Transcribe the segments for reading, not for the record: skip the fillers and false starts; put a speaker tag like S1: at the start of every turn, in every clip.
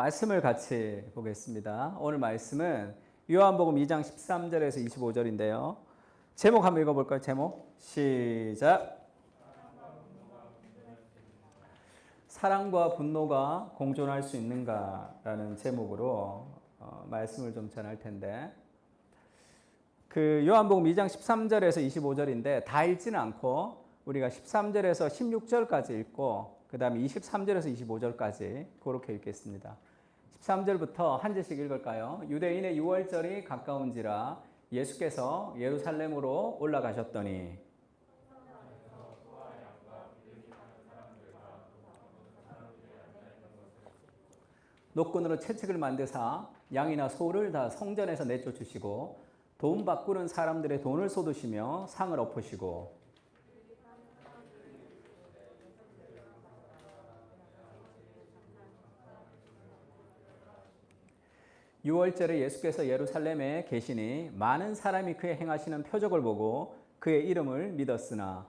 S1: 말씀을 같이 보겠습니다. 오늘 말씀은 요한복음 2장 13절에서 25절인데요. 제목 한번 읽어볼까요? 제목 시작. 사랑과 분노가 공존할 수 있는가라는 제목으로 말씀을 좀 전할 텐데, 그 요한복음 2장 13절에서 25절인데 다 읽지는 않고 우리가 13절에서 16절까지 읽고 그 다음에 23절에서 25절까지 그렇게 읽겠습니다. 13절부터 한 절씩 읽을까요? 유대인의 유월절이 가까운지라 예수께서 예루살렘으로 올라가셨더니 노끈으로 채찍을 만드사 양이나 소를 다 성전에서 내쫓으시고 돈 바꾸는 사람들의 돈을 쏟으시며 상을 엎으시고 유월절에 예수께서 예루살렘에 계시니 많은 사람이 그의 행하시는 표적을 보고 그의 이름을 믿었으나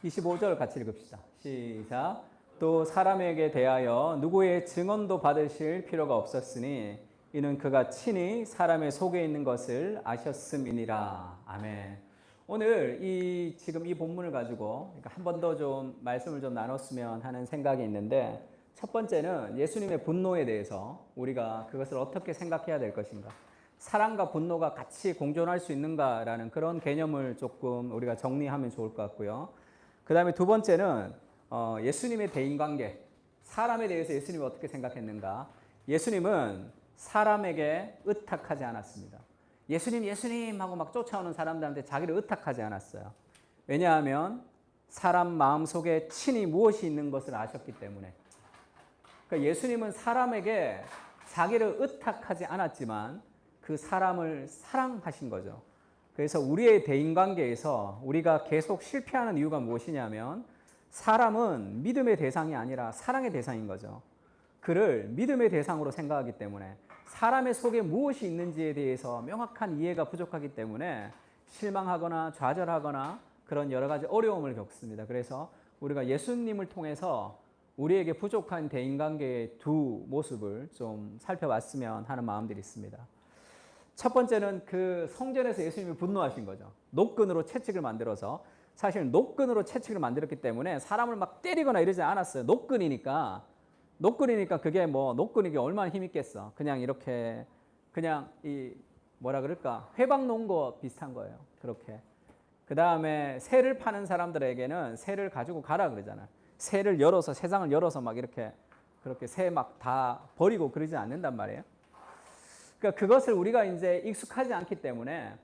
S1: 25절 같이 읽읍시다. 시작. 또 사람에게 대하여 누구의 증언도 받으실 필요가 없었으니 이는 그가 친히 사람의 속에 있는 것을 아셨음이니라. 아멘. 오늘 지금 이 본문을 가지고 한 번 더 좀 말씀을 좀 나눴으면 하는 생각이 있는데, 첫 번째는 예수님의 분노에 대해서 우리가 그것을 어떻게 생각해야 될 것인가, 사랑과 분노가 같이 공존할 수 있는가라는 그런 개념을 조금 우리가 정리하면 좋을 것 같고요. 그 다음에 두 번째는 예수님의 대인관계, 사람에 대해서 예수님이 어떻게 생각했는가. 예수님은 사람에게 의탁하지 않았습니다. 예수님 하고 막 쫓아오는 사람들한테 자기를 의탁하지 않았어요. 왜냐하면 사람 마음속에 친히 무엇이 있는 것을 아셨기 때문에. 그러니까 예수님은 사람에게 자기를 의탁하지 않았지만 그 사람을 사랑하신 거죠. 그래서 우리의 대인관계에서 우리가 계속 실패하는 이유가 무엇이냐면, 사람은 믿음의 대상이 아니라 사랑의 대상인 거죠. 그를 믿음의 대상으로 생각하기 때문에, 사람의 속에 무엇이 있는지에 대해서 명확한 이해가 부족하기 때문에 실망하거나 좌절하거나 그런 여러 가지 어려움을 겪습니다. 그래서 우리가 예수님을 통해서 우리에게 부족한 대인관계의 두 모습을 좀 살펴봤으면 하는 마음들이 있습니다. 첫 번째는 그 성전에서 예수님이 분노하신 거죠. 노끈으로 채찍을 만들어서, 사실 노끈으로 채찍을 만들었기 때문에 사람을 막 때리거나 이러지 않았어요. 노끈이니까 그게 뭐 노끈이 얼마나 힘있겠어. 그냥 이렇게 그냥 이 뭐라 그럴까, 회방 놓은 거 비슷한 거예요. 그렇게. 그 다음에 새를 파는 사람들에게는 새를 가지고 가라 그러잖아요. 새를 열어서, 세상을 열어서 막 이렇게 그렇게 새 막 다 버리고 그러지 않는단 말이에요. 그러니까 그것을 우리가 이제 익숙하지 않기 때문에.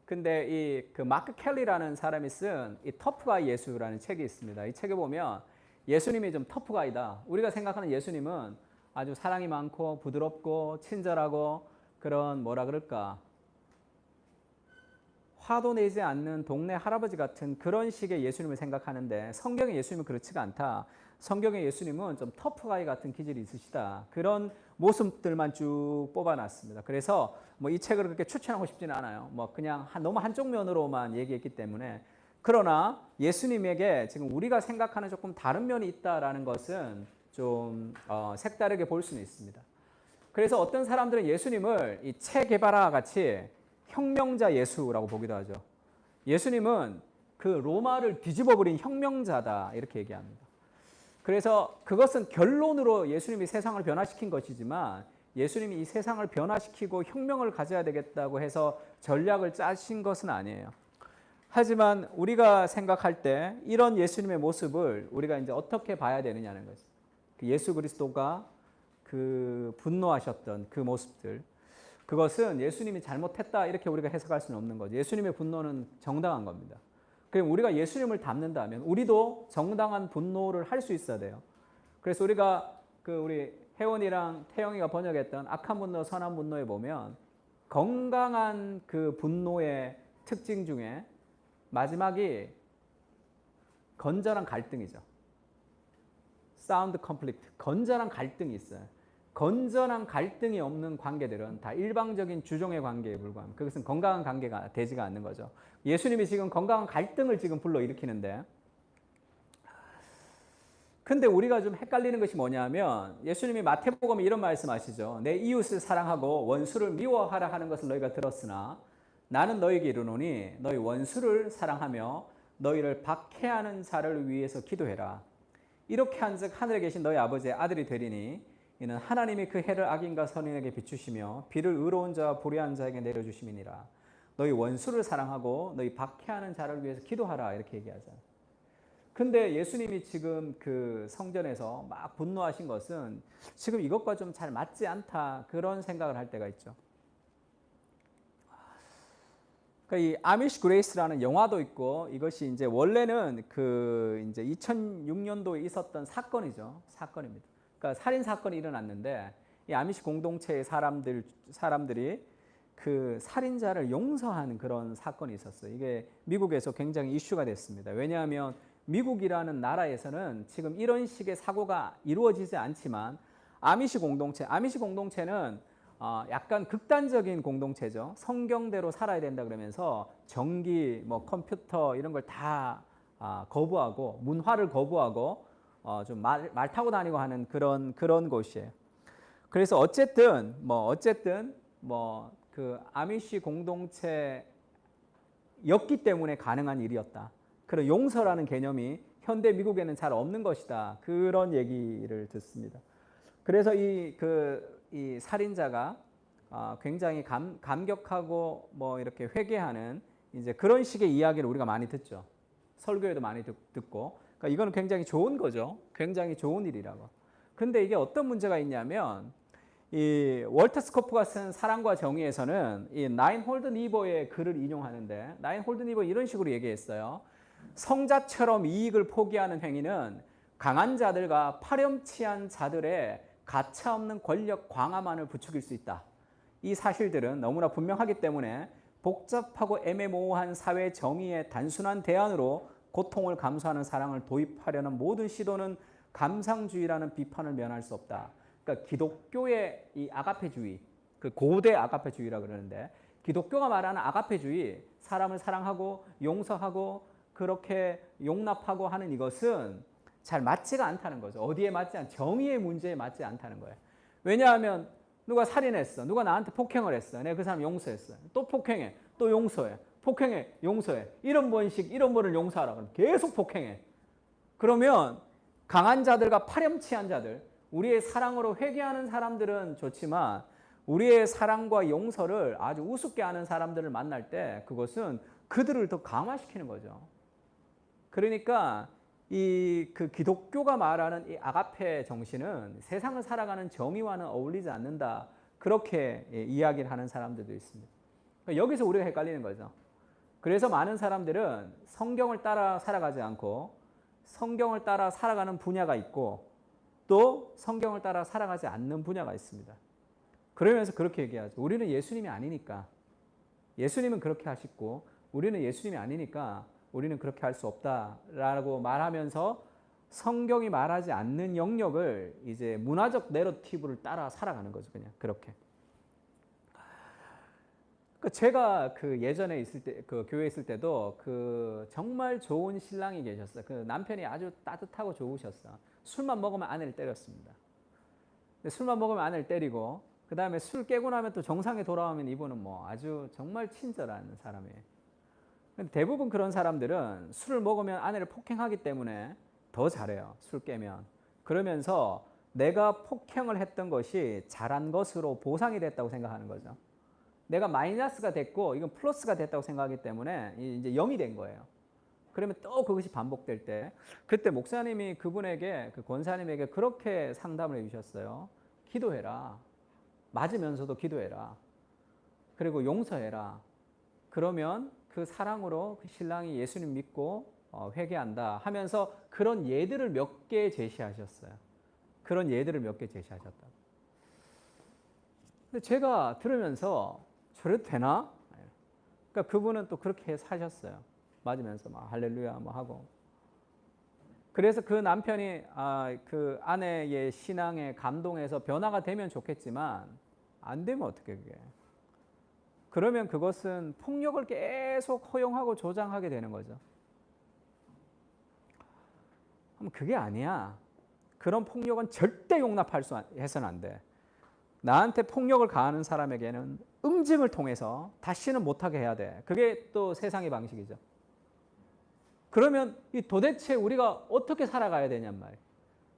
S1: 근데 그 마크 켈리라는 사람이 쓴 이 터프가이 예수라는 책이 있습니다. 이 책에 보면 예수님이 좀 터프가이다. 우리가 생각하는 예수님은 아주 사랑이 많고 부드럽고 친절하고 그런 뭐라 그럴까, 화도 내지 않는 동네 할아버지 같은 그런 식의 예수님을 생각하는데, 성경의 예수님은 그렇지가 않다. 성경의 예수님은 좀 터프가이 같은 기질이 있으시다. 그런 모습들만 쭉 뽑아놨습니다. 그래서 뭐 이 책을 그렇게 추천하고 싶지는 않아요. 뭐 그냥 너무 한쪽 면으로만 얘기했기 때문에. 그러나 예수님에게 지금 우리가 생각하는 조금 다른 면이 있다라는 것은 좀 색다르게 볼 수는 있습니다. 그래서 어떤 사람들은 예수님을 이 체 게바라 같이 혁명자 예수라고 보기도 하죠. 예수님은 그 로마를 뒤집어버린 혁명자다, 이렇게 얘기합니다. 그래서 그것은 결론으로 예수님이 세상을 변화시킨 것이지만, 예수님이 이 세상을 변화시키고 혁명을 가져야 되겠다고 해서 전략을 짜신 것은 아니에요. 하지만 우리가 생각할 때 이런 예수님의 모습을 우리가 이제 어떻게 봐야 되느냐는 거죠. 그 예수 그리스도가 그 분노하셨던 그 모습들, 그것은 예수님이 잘못했다 이렇게 우리가 해석할 수는 없는 거죠. 예수님의 분노는 정당한 겁니다. 그럼 우리가 예수님을 닮는다면 우리도 정당한 분노를 할 수 있어야 돼요. 그래서 우리가 우리 혜원이랑 태영이가 번역했던 악한 분노, 선한 분노에 보면 건강한 그 분노의 특징 중에 마지막이 건전한 갈등이죠. 사운드 컨플릭트, 건전한 갈등이 있어요. 건전한 갈등이 없는 관계들은 다 일방적인 주종의 관계에 불과합니다. 그것은 건강한 관계가 되지가 않는 거죠. 예수님이 지금 건강한 갈등을 지금 불러일으키는데, 근데 우리가 좀 헷갈리는 것이 뭐냐면 예수님이 마태복음에 이런 말씀하시죠. 내 이웃을 사랑하고 원수를 미워하라 하는 것을 너희가 들었으나 나는 너희에게 이르노니 너희 원수를 사랑하며 너희를 박해하는 자를 위해서 기도해라. 이렇게 한즉 하늘에 계신 너희 아버지의 아들이 되리니 이는 하나님이 그 해를 악인과 선인에게 비추시며 비를 의로운 자와 불의한 자에게 내려주심이니라. 너희 원수를 사랑하고 너희 박해하는 자를 위해서 기도하라 이렇게 얘기하잖아요. 근데 예수님이 지금 그 성전에서 막 분노하신 것은 지금 이것과 좀 잘 맞지 않다 그런 생각을 할 때가 있죠. 그러니까 이 아미시 그레이스라는 영화도 있고 이것이 이제 원래는 그 이제 2006년도에 있었던 사건이죠. 사건입니다. 그러니까 살인 사건이 일어났는데 이 아미시 공동체의 사람들이 그 살인자를 용서하는 그런 사건이 있었어요. 이게 미국에서 굉장히 이슈가 됐습니다. 왜냐하면 미국이라는 나라에서는 지금 이런 식의 사고가 이루어지지 않지만 아미시 공동체는 약간 극단적인 공동체죠. 성경대로 살아야 된다 그러면서 전기, 뭐 컴퓨터 이런 걸 다 거부하고 문화를 거부하고 좀 말 타고 다니고 하는 그런 곳이에요. 그래서 어쨌든 그 아미시 공동체였기 때문에 가능한 일이었다. 그런 용서라는 개념이 현대 미국에는 잘 없는 것이다. 그런 얘기를 듣습니다. 그래서 이 살인자가 굉장히 감격하고 뭐 이렇게 회개하는 이제 그런 식의 이야기를 우리가 많이 듣죠. 설교에도 많이 듣고. 그러니까 이거는 굉장히 좋은 거죠. 굉장히 좋은 일이라고. 근데 이게 어떤 문제가 있냐면 이 월터 스코프가 쓴 사랑과 정의에서는 이 나인 홀든 이버의 글을 인용하는데 나인 홀든 이버 이런 식으로 얘기했어요. 성자처럼 이익을 포기하는 행위는 강한 자들과 파렴치한 자들의 가차없는 권력 광화만을 부추길 수 있다. 이 사실들은 너무나 분명하기 때문에 복잡하고 애매모호한 사회 정의의 단순한 대안으로 고통을 감수하는 사랑을 도입하려는 모든 시도는 감상주의라는 비판을 면할 수 없다. 그러니까 기독교의 이 아가페주의, 그 고대 아가페주의라 그러는데 기독교가 말하는 아가페주의, 사람을 사랑하고 용서하고 그렇게 용납하고 하는 이것은 잘 맞지가 않다는 거죠. 어디에 맞지 않? 정의의 문제에 맞지 않다는 거예요. 왜냐하면 누가 살인했어, 누가 나한테 폭행을 했어, 내가 그 사람 용서했어, 또 폭행해, 또 용서해, 폭행해, 용서해. 이런 번을 용서하라 그러면 계속 폭행해. 그러면 강한 자들과 파렴치한 자들, 우리의 사랑으로 회개하는 사람들은 좋지만 우리의 사랑과 용서를 아주 우습게 하는 사람들을 만날 때 그것은 그들을 더 강화시키는 거죠. 그러니까 그 기독교가 말하는 이 아가페 정신은 세상을 살아가는 정의와는 어울리지 않는다. 그렇게 이야기를 하는 사람들도 있습니다. 여기서 우리가 헷갈리는 거죠. 그래서 많은 사람들은 성경을 따라 살아가지 않고 성경을 따라 살아가는 분야가 있고 또 성경을 따라 살아가지 않는 분야가 있습니다. 그러면서 그렇게 얘기하죠. 우리는 예수님이 아니니까. 예수님은 그렇게 하시고 우리는 예수님이 아니니까 우리는 그렇게 할 수 없다라고 말하면서 성경이 말하지 않는 영역을 이제 문화적 내러티브를 따라 살아가는 거죠. 그냥 그렇게. 제가 그 예전에 있을 때, 그 교회에 있을 때도 그 정말 좋은 신랑이 계셨어요. 그 남편이 아주 따뜻하고 좋으셨어. 술만 먹으면 아내를 때렸습니다. 술만 먹으면 아내를 때리고 그 다음에 술 깨고 나면 또 정상에 돌아오면 이분은 뭐 아주 정말 친절한 사람이에요. 근데 대부분 그런 사람들은 술을 먹으면 아내를 폭행하기 때문에 더 잘해요. 술 깨면. 그러면서 내가 폭행을 했던 것이 잘한 것으로 보상이 됐다고 생각하는 거죠. 내가 마이너스가 됐고 이건 플러스가 됐다고 생각하기 때문에 이제 0이 된 거예요. 그러면 또 그것이 반복될 때 그때 목사님이 그분에게 그 권사님에게 그렇게 상담을 해주셨어요. 기도해라. 맞으면서도 기도해라. 그리고 용서해라. 그러면 그 사랑으로 그 신랑이 예수님 믿고 회개한다 하면서 그런 예들을 몇 개 제시하셨어요. 그런 예들을 몇 개 제시하셨다. 근데 제가 들으면서 저래도 되나? 그러니까 그분은 또 그렇게 사셨어요. 맞으면서 막 할렐루야 뭐 하고. 그래서 그 남편이 그 아내의 신앙에 감동해서 변화가 되면 좋겠지만 안 되면 어떻게 그게? 그러면 그것은 폭력을 계속 허용하고 조장하게 되는 거죠. 그럼 그게 아니야. 그런 폭력은 절대 해서는 안 돼. 나한테 폭력을 가하는 사람에게는 응징을 통해서 다시는 못하게 해야 돼. 그게 또 세상의 방식이죠. 그러면 이 도대체 우리가 어떻게 살아가야 되냔 말이에요.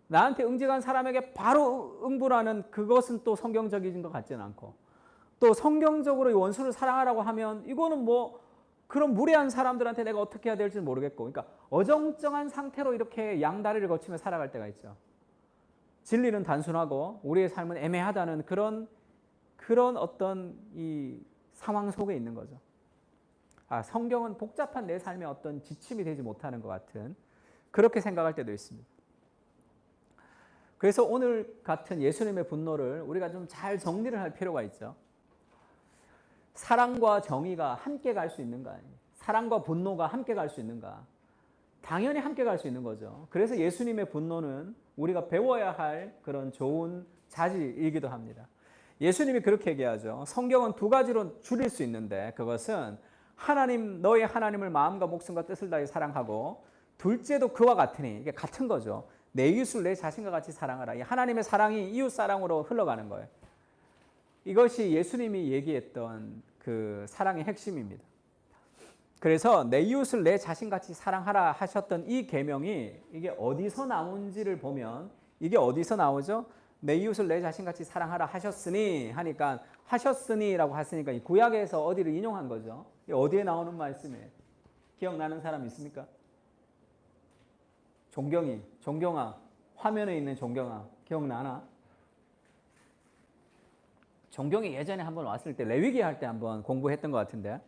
S1: 나한테 응징한 사람에게 바로 응분하는 그것은 또 성경적인 것 같지는 않고, 또 성경적으로 이 원수를 사랑하라고 하면 이거는 뭐 그런 무례한 사람들한테 내가 어떻게 해야 될지 모르겠고, 그러니까 어정쩡한 상태로 이렇게 양다리를 거치며 살아갈 때가 있죠. 진리는 단순하고 우리의 삶은 애매하다는 그런 어떤 이 상황 속에 있는 거죠. 성경은 복잡한 내 삶의 어떤 지침이 되지 못하는 것 같은, 그렇게 생각할 때도 있습니다. 그래서 오늘 같은 예수님의 분노를 우리가 좀 잘 정리를 할 필요가 있죠. 사랑과 정의가 함께 갈 수 있는가? 사랑과 분노가 함께 갈 수 있는가? 당연히 함께 갈 수 있는 거죠. 그래서 예수님의 분노는 우리가 배워야 할 그런 좋은 자질이기도 합니다. 예수님이 그렇게 얘기하죠. 성경은 두 가지로 줄일 수 있는데, 그것은 하나님, 너의 하나님을 마음과 목숨과 뜻을 다해 사랑하고, 둘째도 그와 같으니, 이게 같은 거죠. 내 이웃을 내 자신과 같이 사랑하라. 이 하나님의 사랑이 이웃 사랑으로 흘러가는 거예요. 이것이 예수님이 얘기했던 그 사랑의 핵심입니다. 그래서 내 이웃을 내 자신같이 사랑하라 하셨던 이 계명이 이게 어디서 나온지를 보면, 이게 어디서 나오죠? 내 이웃을 내 자신같이 사랑하라 하셨으니 하니까, 하셨으니라고 했으니까 이 구약에서 어디를 인용한 거죠. 어디에 나오는 말씀이에요? 기억나는 사람 있습니까? 종경아, 화면에 있는 종경아, 기억나나? 종경이 예전에 한번 왔을 때 레위기 할 때 한번 공부했던 것 같은데,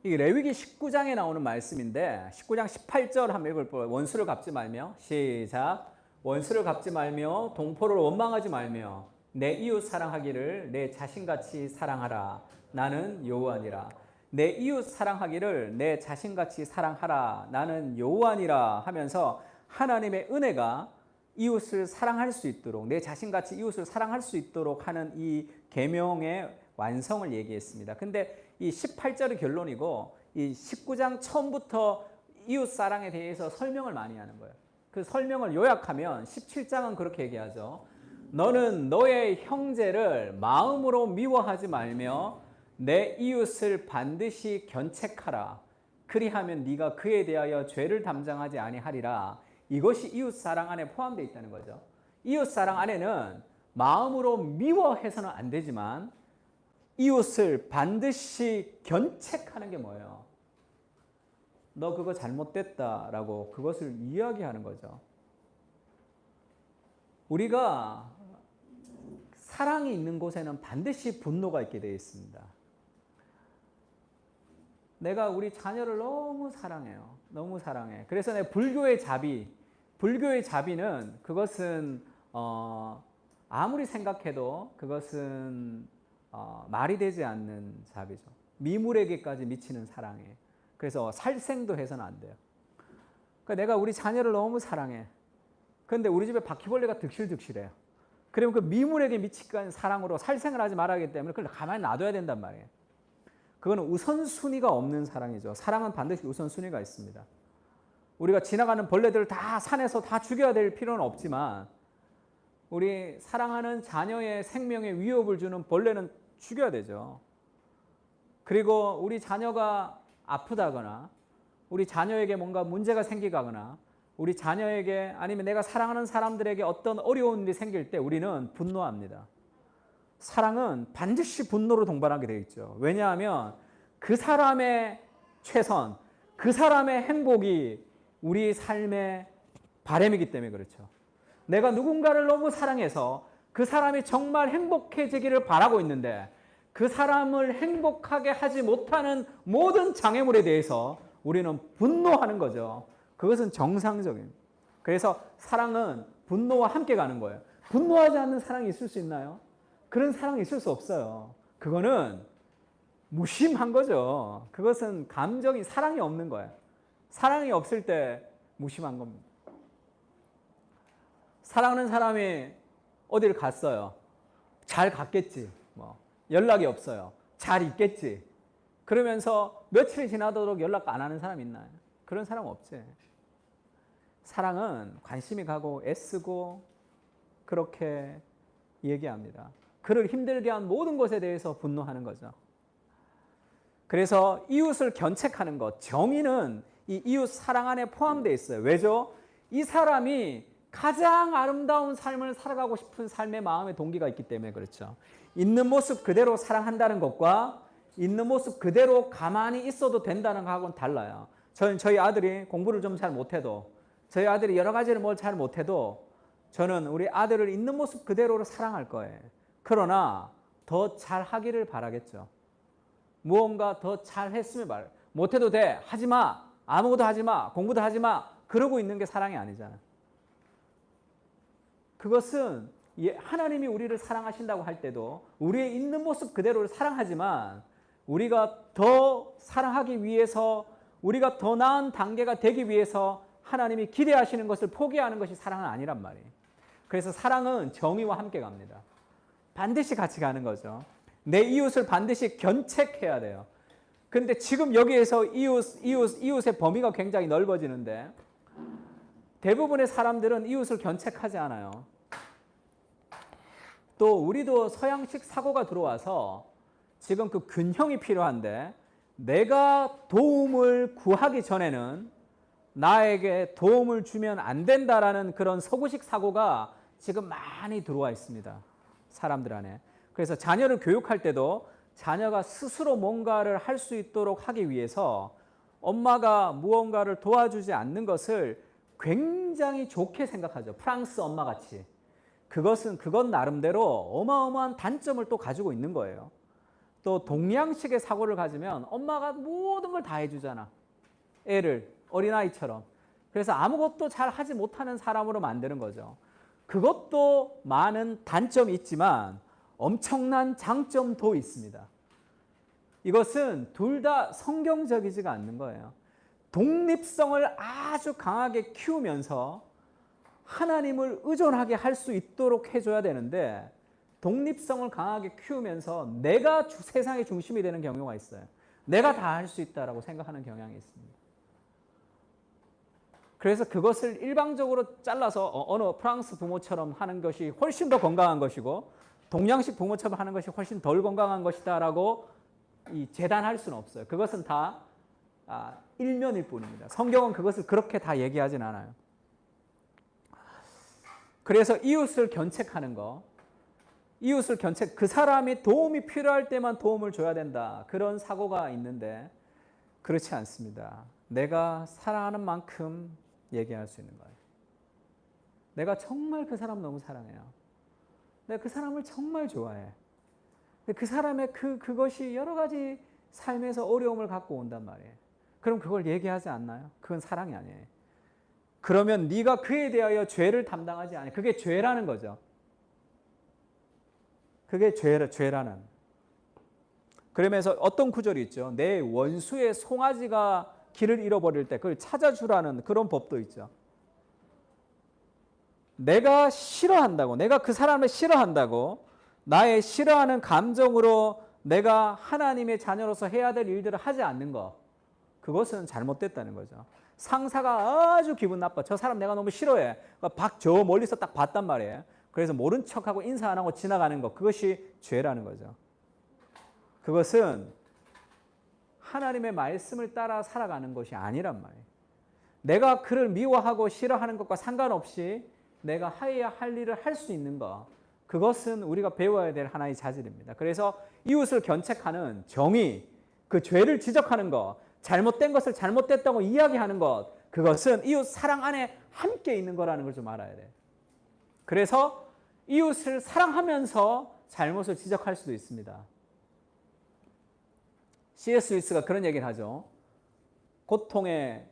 S1: 이 레위기 19장에 나오는 말씀인데, 19장 18절 한번 읽어볼까요? 원수를 갚지 말며, 시작. 원수를 갚지 말며 동포를 원망하지 말며 내 이웃 사랑하기를 내 자신같이 사랑하라. 나는 여호와니라. 내 이웃 사랑하기를 내 자신같이 사랑하라. 나는 여호와니라 하면서 하나님의 은혜가 이웃을 사랑할 수 있도록, 내 자신같이 이웃을 사랑할 수 있도록 하는 이 계명의 완성을 얘기했습니다. 근데 이 18절이 결론이고, 이 19장 처음부터 이웃 사랑에 대해서 설명을 많이 하는 거예요. 그 설명을 요약하면 17장은 그렇게 얘기하죠. 너는 너의 형제를 마음으로 미워하지 말며 내 이웃을 반드시 견책하라. 그리하면 네가 그에 대하여 죄를 담당하지 아니하리라. 이것이 이웃 사랑 안에 포함되어 있다는 거죠. 이웃 사랑 안에는 마음으로 미워해서는 안 되지만 이웃을 반드시 견책하는 게 뭐예요? 너 그거 잘못됐다라고 그것을 이야기하는 거죠. 우리가 사랑이 있는 곳에는 반드시 분노가 있게 되어 있습니다. 내가 우리 자녀를 너무 사랑해요. 너무 사랑해. 그래서 내 불교의 자비는 그것은 아무리 생각해도 그것은 말이 되지 않는 자비죠. 미물에게까지 미치는 사랑에. 그래서 살생도 해서는 안 돼요. 그러니까 내가 우리 자녀를 너무 사랑해. 그런데 우리 집에 바퀴벌레가 득실득실해요. 그러면 그 미물에게 미치는 사랑으로 살생을 하지 말아야 하기 때문에 그걸 가만히 놔둬야 된단 말이에요. 그거는 우선순위가 없는 사랑이죠. 사랑은 반드시 우선순위가 있습니다. 우리가 지나가는 벌레들을 다 산에서 다 죽여야 될 필요는 없지만, 우리 사랑하는 자녀의 생명에 위협을 주는 벌레는 죽여야 되죠. 그리고 우리 자녀가 아프다거나, 우리 자녀에게 뭔가 문제가 생기거나, 우리 자녀에게 아니면 내가 사랑하는 사람들에게 어떤 어려운 일이 생길 때 우리는 분노합니다. 사랑은 반드시 분노로 동반하게 되어 있죠. 왜냐하면 그 사람의 최선, 그 사람의 행복이 우리 삶의 바람이기 때문에 그렇죠. 내가 누군가를 너무 사랑해서 그 사람이 정말 행복해지기를 바라고 있는데 그 사람을 행복하게 하지 못하는 모든 장애물에 대해서 우리는 분노하는 거죠. 그것은 정상적인. 그래서 사랑은 분노와 함께 가는 거예요. 분노하지 않는 사랑이 있을 수 있나요? 그런 사랑이 있을 수 없어요. 그거는 무심한 거죠. 그것은 감정이, 사랑이 없는 거예요. 사랑이 없을 때 무심한 겁니다. 사랑하는 사람이 어디를 갔어요. 잘 갔겠지. 연락이 없어요. 잘 있겠지. 그러면서 며칠이 지나도록 연락 안 하는 사람 있나요? 그런 사람 없지. 사랑은 관심이 가고 애쓰고 그렇게 얘기합니다. 그를 힘들게 한 모든 것에 대해서 분노하는 거죠. 그래서 이웃을 견책하는 것, 정의는 이 이웃 사랑 안에 포함되어 있어요. 왜죠? 이 사람이 가장 아름다운 삶을 살아가고 싶은 삶의 마음의 동기가 있기 때문에 그렇죠. 있는 모습 그대로 사랑한다는 것과 있는 모습 그대로 가만히 있어도 된다는 것하고는 달라요. 저희 아들이 공부를 좀 잘 못해도, 저희 아들이 여러 가지를 뭘 잘 못해도 저는 우리 아들을 있는 모습 그대로를 사랑할 거예요. 그러나 더 잘하기를 바라겠죠. 무언가 더 잘했으면 말해. 못해도 돼. 하지 마. 아무것도 하지 마. 공부도 하지 마. 그러고 있는 게 사랑이 아니잖아. 그것은 하나님이 우리를 사랑하신다고 할 때도 우리의 있는 모습 그대로를 사랑하지만 우리가 더 사랑하기 위해서 우리가 더 나은 단계가 되기 위해서 하나님이 기대하시는 것을 포기하는 것이 사랑은 아니란 말이에요. 그래서 사랑은 정의와 함께 갑니다. 반드시 같이 가는 거죠. 내 이웃을 반드시 견책해야 돼요. 그런데 지금 여기에서 이웃의 범위가 굉장히 넓어지는데 대부분의 사람들은 이웃을 견책하지 않아요. 또 우리도 서양식 사고가 들어와서 지금 그 균형이 필요한데 내가 도움을 구하기 전에는 나에게 도움을 주면 안 된다라는 그런 서구식 사고가 지금 많이 들어와 있습니다. 사람들 안에. 그래서 자녀를 교육할 때도 자녀가 스스로 뭔가를 할 수 있도록 하기 위해서 엄마가 무언가를 도와주지 않는 것을 굉장히 좋게 생각하죠. 프랑스 엄마같이. 그건 나름대로 어마어마한 단점을 또 가지고 있는 거예요. 또 동양식의 사고를 가지면 엄마가 모든 걸 다 해주잖아. 애를 어린아이처럼. 그래서 아무것도 잘 하지 못하는 사람으로 만드는 거죠. 그것도 많은 단점이 있지만 엄청난 장점도 있습니다. 이것은 둘 다 성경적이지가 않는 거예요. 독립성을 아주 강하게 키우면서 하나님을 의존하게 할 수 있도록 해줘야 되는데 독립성을 강하게 키우면서 내가 세상의 중심이 되는 경우가 있어요. 내가 다 할 수 있다라고 생각하는 경향이 있습니다. 그래서 그것을 일방적으로 잘라서 어느 프랑스 부모처럼 하는 것이 훨씬 더 건강한 것이고 동양식 부모처럼 하는 것이 훨씬 덜 건강한 것이다라고 재단할 수는 없어요. 그것은 다 일면일 뿐입니다. 성경은 그것을 그렇게 다 얘기하진 않아요. 그래서 이웃을 견책하는 거, 그 사람이 도움이 필요할 때만 도움을 줘야 된다. 그런 사고가 있는데 그렇지 않습니다. 내가 사랑하는 만큼 얘기할 수 있는 거예요. 내가 정말 그 사람 너무 사랑해요. 내가 그 사람을 정말 좋아해. 그 사람의 그것이 여러 가지 삶에서 어려움을 갖고 온단 말이에요. 그럼 그걸 얘기하지 않나요? 그건 사랑이 아니에요. 그러면 네가 그에 대하여 죄를 담당하지 않아요. 그게 죄라는 거죠. 그게 죄라는. 그러면서 어떤 구절이 있죠. 내 원수의 송아지가 길을 잃어버릴 때 그걸 찾아주라는 그런 법도 있죠. 내가 싫어한다고, 내가 그 사람을 싫어한다고 나의 싫어하는 감정으로 내가 하나님의 자녀로서 해야 될 일들을 하지 않는 것, 그것은 잘못됐다는 거죠. 상사가 아주 기분 나빠. 저 사람 내가 너무 싫어해. 저 멀리서 딱 봤단 말이에요. 그래서 모른 척하고 인사 안 하고 지나가는 것, 그것이 죄라는 거죠. 그것은 하나님의 말씀을 따라 살아가는 것이 아니란 말이에요. 내가 그를 미워하고 싫어하는 것과 상관없이 내가 해야 할 일을 할 수 있는 것, 그것은 우리가 배워야 될 하나의 자질입니다. 그래서 이웃을 견책하는 정의, 그 죄를 지적하는 것, 잘못된 것을 잘못됐다고 이야기하는 것, 그것은 이웃 사랑 안에 함께 있는 거라는 걸 좀 알아야 돼요. 그래서 이웃을 사랑하면서 잘못을 지적할 수도 있습니다. C.S. 루이스가 그런 얘기를 하죠. 고통의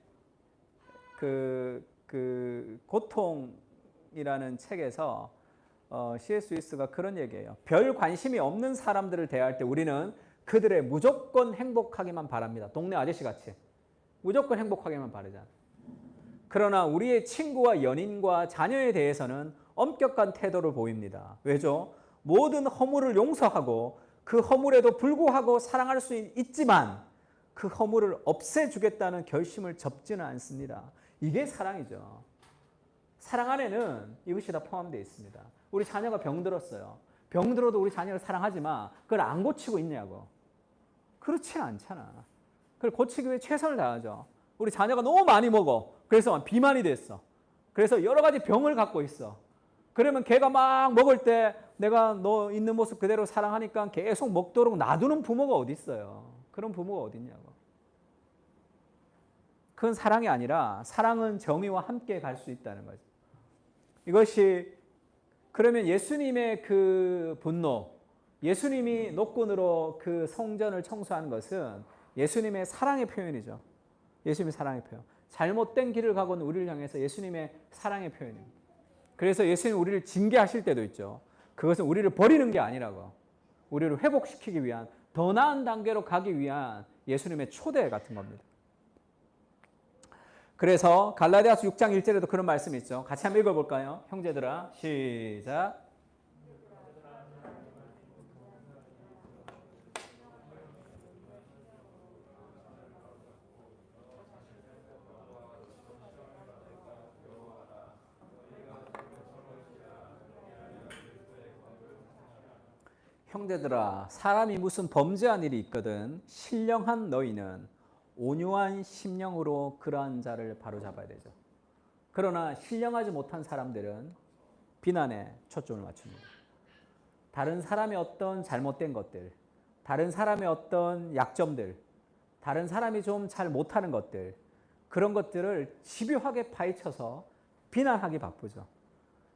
S1: 고통이라는 책에서 C.S. 루이스가 그런 얘기예요. 별 관심이 없는 사람들을 대할 때 우리는 그들의 무조건 행복하기만 바랍니다. 동네 아저씨같이 무조건 행복하기만 바라잖아. 그러나 우리의 친구와 연인과 자녀에 대해서는 엄격한 태도를 보입니다. 왜죠? 모든 허물을 용서하고 그 허물에도 불구하고 사랑할 수 있지만 그 허물을 없애주겠다는 결심을 접지는 않습니다. 이게 사랑이죠. 사랑 안에는 이것이 다 포함되어 있습니다. 우리 자녀가 병들었어요. 병들어도 우리 자녀를 사랑하지만 그걸 안 고치고 있냐고. 그렇지 않잖아. 그걸 고치기 위해 최선을 다하죠. 우리 자녀가 너무 많이 먹어. 그래서 비만이 됐어. 그래서 여러 가지 병을 갖고 있어. 그러면 걔가 막 먹을 때 내가 너 있는 모습 그대로 사랑하니까 계속 먹도록 놔두는 부모가 어디 있어요. 그런 부모가 어디 있냐고. 그건 사랑이 아니라 사랑은 정의와 함께 갈 수 있다는 거죠. 이것이 그러면 예수님의 그 분노, 예수님이 노끈으로 그 성전을 청소하는 것은 예수님의 사랑의 표현이죠. 예수님의 사랑의 표현. 잘못된 길을 가고 있는 우리를 향해서 예수님의 사랑의 표현입니다. 그래서 예수님 우리를 징계하실 때도 있죠. 그것은 우리를 버리는 게 아니라고. 우리를 회복시키기 위한 더 나은 단계로 가기 위한 예수님의 초대 같은 겁니다. 그래서 갈라디아서 6장 1절에도 그런 말씀이 있죠. 같이 한번 읽어볼까요? 형제들아 시작. 형제들아 사람이 무슨 범죄한 일이 있거든 신령한 너희는 온유한 심령으로 그러한 자를 바로잡아야 되죠. 그러나 신령하지 못한 사람들은 비난에 초점을 맞춥니다. 다른 사람의 어떤 잘못된 것들, 다른 사람의 어떤 약점들, 다른 사람이 좀 잘 못하는 것들, 그런 것들을 집요하게 파헤쳐서 비난하기 바쁘죠.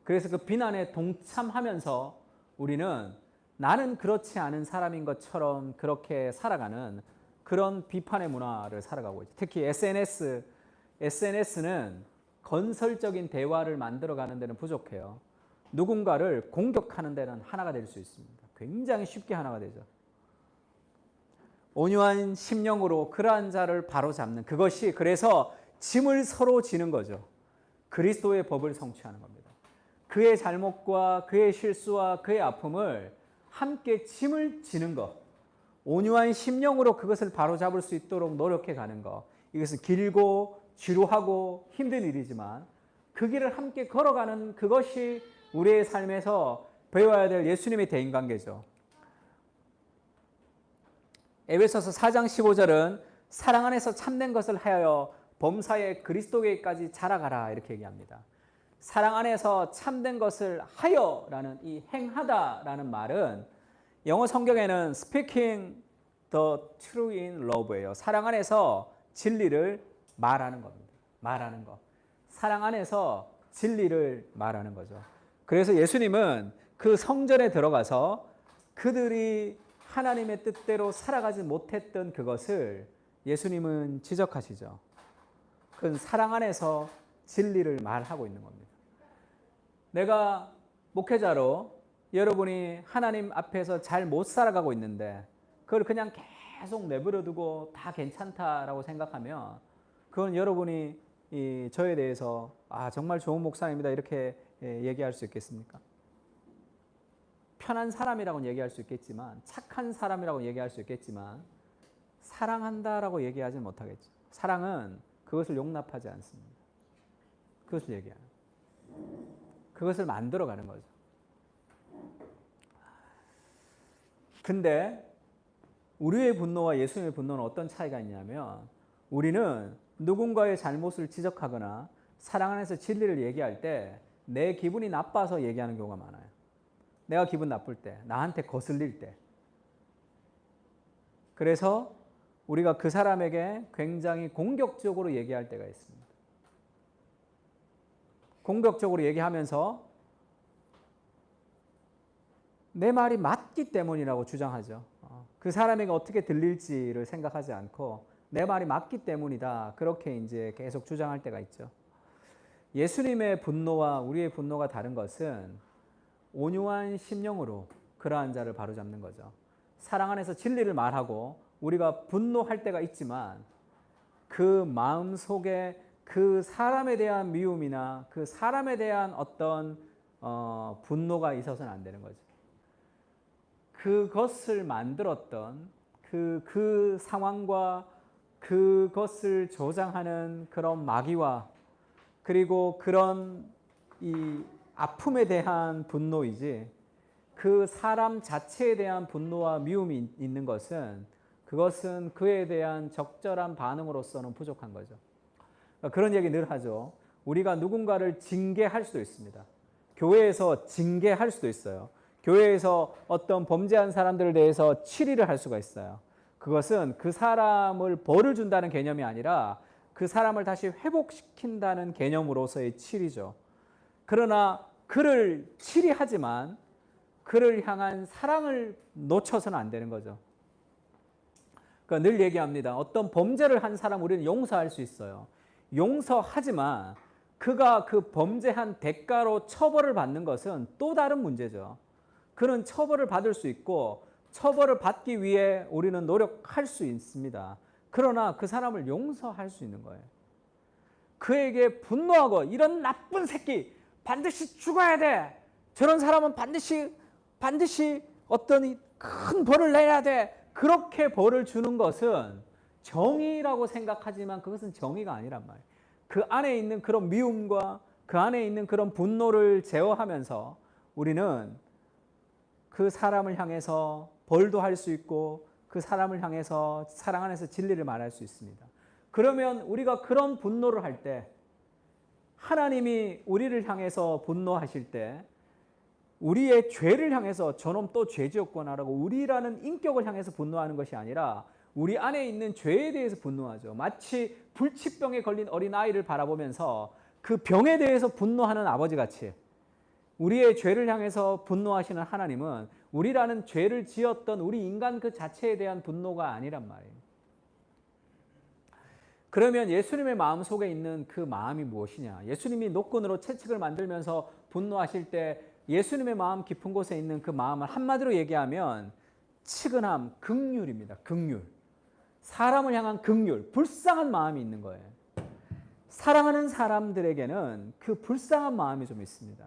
S1: 그래서 그 비난에 동참하면서 우리는 나는 그렇지 않은 사람인 것처럼 그렇게 살아가는 그런 비판의 문화를 살아가고 있죠. 특히 SNS는 건설적인 대화를 만들어가는 데는 부족해요. 누군가를 공격하는 데는 하나가 될 수 있습니다. 굉장히 쉽게 하나가 되죠. 온유한 심령으로 그러한 자를 바로잡는 그것이 그래서 짐을 서로 지는 거죠. 그리스도의 법을 성취하는 겁니다. 그의 잘못과 그의 실수와 그의 아픔을 함께 짐을 지는 것, 온유한 심령으로 그것을 바로잡을 수 있도록 노력해 가는 것, 이것은 길고 지루하고 힘든 일이지만 그 길을 함께 걸어가는 그것이 우리의 삶에서 배워야 될 예수님의 대인관계죠. 에베소서 4장 15절은 사랑 안에서 참된 것을 하여 범사에 그리스도에게까지 자라가라 이렇게 얘기합니다. 사랑 안에서 참된 것을 하여라는 이 행하다라는 말은 영어 성경에는 speaking the truth in love예요. 사랑 안에서 진리를 말하는 겁니다. 말하는 것. 사랑 안에서 진리를 말하는 거죠. 그래서 예수님은 그 성전에 들어가서 그들이 하나님의 뜻대로 살아가지 못했던 그것을 예수님은 지적하시죠. 그건 사랑 안에서 진리를 말하고 있는 겁니다. 내가 목회자로 여러분이 하나님 앞에서 잘 못 살아가고 있는데 그걸 그냥 계속 내버려 두고 다 괜찮다라고 생각하면 그건 여러분이 저에 대해서 정말 좋은 목사입니다 이렇게 얘기할 수 있겠습니까? 편한 사람이라고는 얘기할 수 있겠지만 착한 사람이라고 얘기할 수 있겠지만 사랑한다라고 얘기하지 못하겠죠. 사랑은 그것을 용납하지 않습니다. 그것을 얘기하는 그것을 만들어가는 거죠. 근데 우리의 분노와 예수님의 분노는 어떤 차이가 있냐면 우리는 누군가의 잘못을 지적하거나 사랑 안에서 진리를 얘기할 때 내 기분이 나빠서 얘기하는 경우가 많아요. 내가 기분 나쁠 때, 나한테 거슬릴 때. 그래서 우리가 그 사람에게 굉장히 공격적으로 얘기할 때가 있습니다. 공격적으로 얘기하면서 내 말이 맞기 때문이라고 주장하죠. 그 사람에게 어떻게 들릴지를 생각하지 않고 내 말이 맞기 때문이다. 그렇게 이제 계속 주장할 때가 있죠. 예수님의 분노와 우리의 분노가 다른 것은 온유한 심령으로 그러한 자를 바로잡는 거죠. 사랑 안에서 진리를 말하고 우리가 분노할 때가 있지만 그 마음 속에 그 사람에 대한 미움이나 그 사람에 대한 어떤 분노가 있어서는 안 되는 거죠. 그것을 만들었던 그 상황과 그것을 조장하는 그런 마귀와 그리고 그런 이 아픔에 대한 분노이지 그 사람 자체에 대한 분노와 미움이 있는 것은 그것은 그에 대한 적절한 반응으로서는 부족한 거죠. 그런 얘기 늘 하죠. 우리가 누군가를 징계할 수도 있습니다. 교회에서 징계할 수도 있어요. 교회에서 어떤 범죄한 사람들에 대해서 치리를 할 수가 있어요. 그것은 그 사람을 벌을 준다는 개념이 아니라 그 사람을 다시 회복시킨다는 개념으로서의 치리죠. 그러나 그를 치리하지만 그를 향한 사랑을 놓쳐서는 안 되는 거죠. 그러니까 늘 얘기합니다. 어떤 범죄를 한 사람 우리는 용서할 수 있어요. 용서하지만 그가 그 범죄한 대가로 처벌을 받는 것은 또 다른 문제죠. 그는 처벌을 받을 수 있고 처벌을 받기 위해 우리는 노력할 수 있습니다. 그러나 그 사람을 용서할 수 있는 거예요. 그에게 분노하고 이런 나쁜 새끼 반드시 죽어야 돼. 저런 사람은 반드시 어떤 큰 벌을 내야 돼. 그렇게 벌을 주는 것은 정의라고 생각하지만 그것은 정의가 아니란 말이에요. 그 안에 있는 그런 미움과 그 안에 있는 그런 분노를 제어하면서 우리는 그 사람을 향해서 벌도 할 수 있고 그 사람을 향해서 사랑 안에서 진리를 말할 수 있습니다. 그러면 우리가 그런 분노를 할 때 하나님이 우리를 향해서 분노하실 때 우리의 죄를 향해서 저놈 또 죄 지었구나라고 우리라는 인격을 향해서 분노하는 것이 아니라 우리 안에 있는 죄에 대해서 분노하죠. 마치 불치병에 걸린 어린아이를 바라보면서 그 병에 대해서 분노하는 아버지같이 우리의 죄를 향해서 분노하시는 하나님은 우리라는 죄를 지었던 우리 인간 그 자체에 대한 분노가 아니란 말이에요. 그러면 예수님의 마음 속에 있는 그 마음이 무엇이냐? 예수님이 노끈으로 채찍을 만들면서 분노하실 때 예수님의 마음 깊은 곳에 있는 그 마음을 한마디로 얘기하면 치근함, 긍휼입니다. 긍휼. 사람을 향한 긍휼, 불쌍한 마음이 있는 거예요. 사랑하는 사람들에게는 그 불쌍한 마음이 좀 있습니다.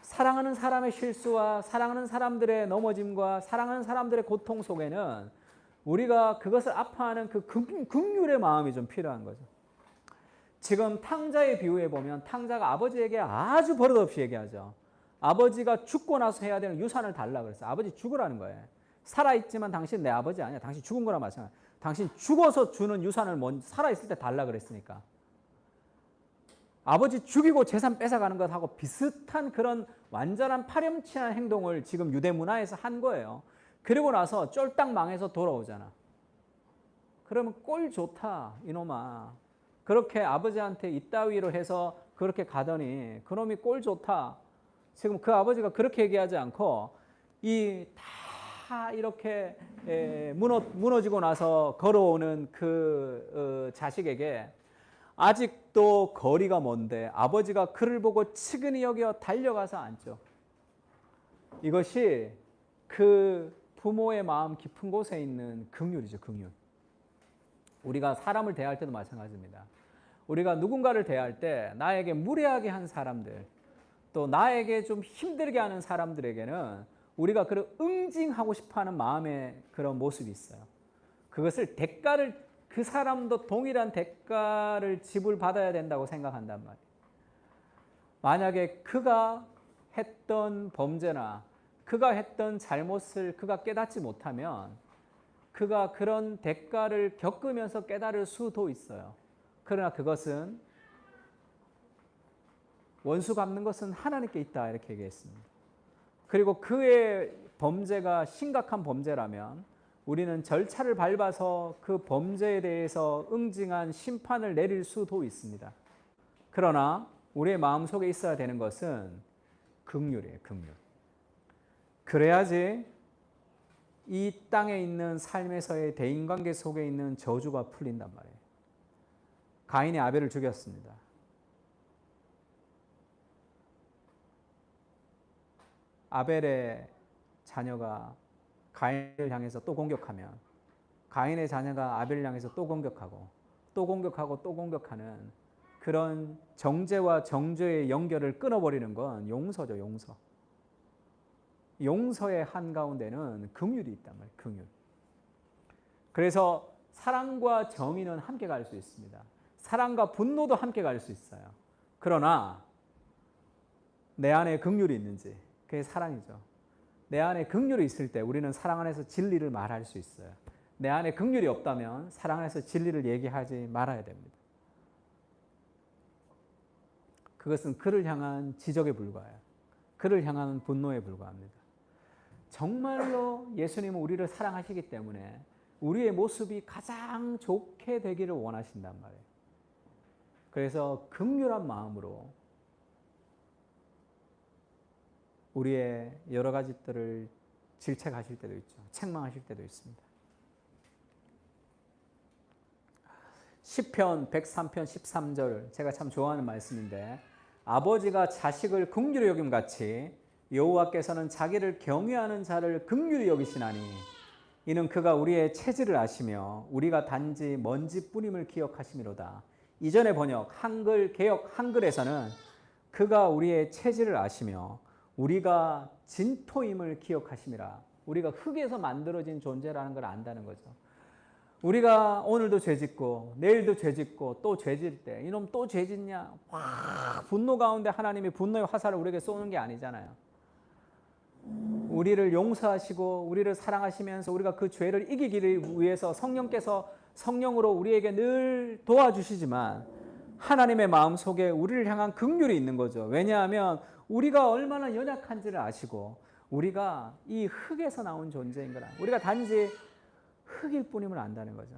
S1: 사랑하는 사람의 실수와 사랑하는 사람들의 넘어짐과 사랑하는 사람들의 고통 속에는 우리가 그것을 아파하는 그 긍휼의 마음이 좀 필요한 거죠. 지금 탕자의 비유에 보면 탕자가 아버지에게 아주 버릇없이 얘기하죠. 아버지가 죽고 나서 해야 되는 유산을 달라 그랬어요. 아버지 죽으라는 거예요. 살아있지만 당신 내 아버지 아니야. 당신 죽은 거랑 마찬가지야. 당신 죽어서 주는 유산을 살아있을 때 달라 그랬으니까. 아버지 죽이고 재산 뺏어가는 것하고 비슷한 그런 완전한 파렴치한 행동을 지금 유대 문화에서 한 거예요. 그리고 나서 쫄딱 망해서 돌아오잖아. 그러면 꼴 좋다 이놈아. 그렇게 아버지한테 이따위로 해서 그렇게 가더니 그놈이 꼴 좋다. 지금 그 아버지가 그렇게 얘기하지 않고 다 이렇게 무너지고 나서 걸어오는 그 자식에게 아직도 거리가 먼데 아버지가 그를 보고 측은히 여겨 달려가서 안죠. 이것이 그 부모의 마음 깊은 곳에 있는 긍휼이죠. 긍휼. 우리가 사람을 대할 때도 마찬가지입니다. 우리가 누군가를 대할 때 나에게 무례하게 한 사람들 또 나에게 좀 힘들게 하는 사람들에게는 우리가 그를 응징하고 싶어하는 마음의 그런 모습이 있어요. 그것을 대가를 그 사람도 동일한 대가를 지불받아야 된다고 생각한단 말이에요. 만약에 그가 했던 범죄나 그가 했던 잘못을 그가 깨닫지 못하면 그가 그런 대가를 겪으면서 깨달을 수도 있어요. 그러나 그것은 원수 갚는 것은 하나님께 있다 이렇게 얘기했습니다. 그리고 그의 범죄가 심각한 범죄라면 우리는 절차를 밟아서 그 범죄에 대해서 응징한 심판을 내릴 수도 있습니다. 그러나 우리의 마음속에 있어야 되는 것은 긍휼이에요. 긍휼. 그래야지 이 땅에 있는 삶에서의 대인관계 속에 있는 저주가 풀린단 말이에요. 가인이 아벨을 죽였습니다. 아벨의 자녀가 가인을 향해서 또 공격하면 가인의 자녀가 아벨을 향해서 또 공격하고 또 공격하고 또 공격하는 그런 정죄와 정죄의 연결을 끊어버리는 건 용서죠. 용서. 용서의 한가운데는 긍휼이 있단 말이에요. 긍휼. 그래서 사랑과 정의는 함께 갈 수 있습니다. 사랑과 분노도 함께 갈 수 있어요. 그러나 내 안에 긍휼이 있는지, 그게 사랑이죠. 내 안에 긍휼이 있을 때 우리는 사랑 안에서 진리를 말할 수 있어요. 내 안에 긍휼이 없다면 사랑 안에서 진리를 얘기하지 말아야 됩니다. 그것은 그를 향한 지적에 불과해요. 그를 향한 분노에 불과합니다. 정말로 예수님은 우리를 사랑하시기 때문에 우리의 모습이 가장 좋게 되기를 원하신단 말이에요. 그래서 긍휼한 마음으로 우리의 여러 가지들을 질책하실 때도 있죠. 책망하실 때도 있습니다. 시편 103편 13절 제가 참 좋아하는 말씀인데 아버지가 자식을 긍휼히 여김 같이 여호와께서는 자기를 경외하는 자를 긍휼히 여기시나니 이는 그가 우리의 체질을 아시며 우리가 단지 먼지뿐임을 기억하심이로다. 이전의 번역 한글 개역 한글에서는 그가 우리의 체질을 아시며 우리가 진토임을 기억하심이라. 우리가 흙에서 만들어진 존재라는 걸 안다는 거죠. 우리가 오늘도 죄짓고 내일도 죄짓고 또 죄질 때 이놈 또 죄짓냐 확 분노 가운데 하나님이 분노의 화살을 우리에게 쏘는 게 아니잖아요. 우리를 용서하시고 우리를 사랑하시면서 우리가 그 죄를 이기기를 위해서 성령께서 성령으로 우리에게 늘 도와주시지만 하나님의 마음속에 우리를 향한 긍휼이 있는 거죠. 왜냐하면 우리가 얼마나 연약한지를 아시고 우리가 이 흙에서 나온 존재인 거라. 우리가 단지 흙일 뿐임을 안다는 거죠.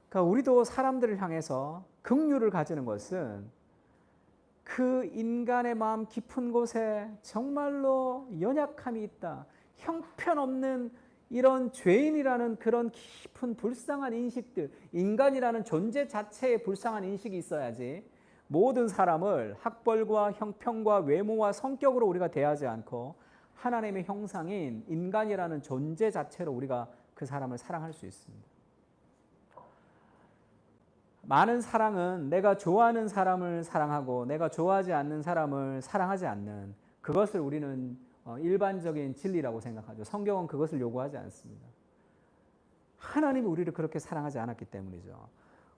S1: 그러니까 우리도 사람들을 향해서 긍휼을 가지는 것은 그 인간의 마음 깊은 곳에 정말로 연약함이 있다. 형편없는 이런 죄인이라는 그런 깊은 불쌍한 인식들, 인간이라는 존재 자체의 불쌍한 인식이 있어야지 모든 사람을 학벌과 형편과 외모와 성격으로 우리가 대하지 않고 하나님의 형상인 인간이라는 존재 자체로 우리가 그 사람을 사랑할 수 있습니다. 많은 사랑은 내가 좋아하는 사람을 사랑하고 내가 좋아하지 않는 사람을 사랑하지 않는 그것을 우리는 일반적인 진리라고 생각하죠. 성경은 그것을 요구하지 않습니다. 하나님이 우리를 그렇게 사랑하지 않았기 때문이죠.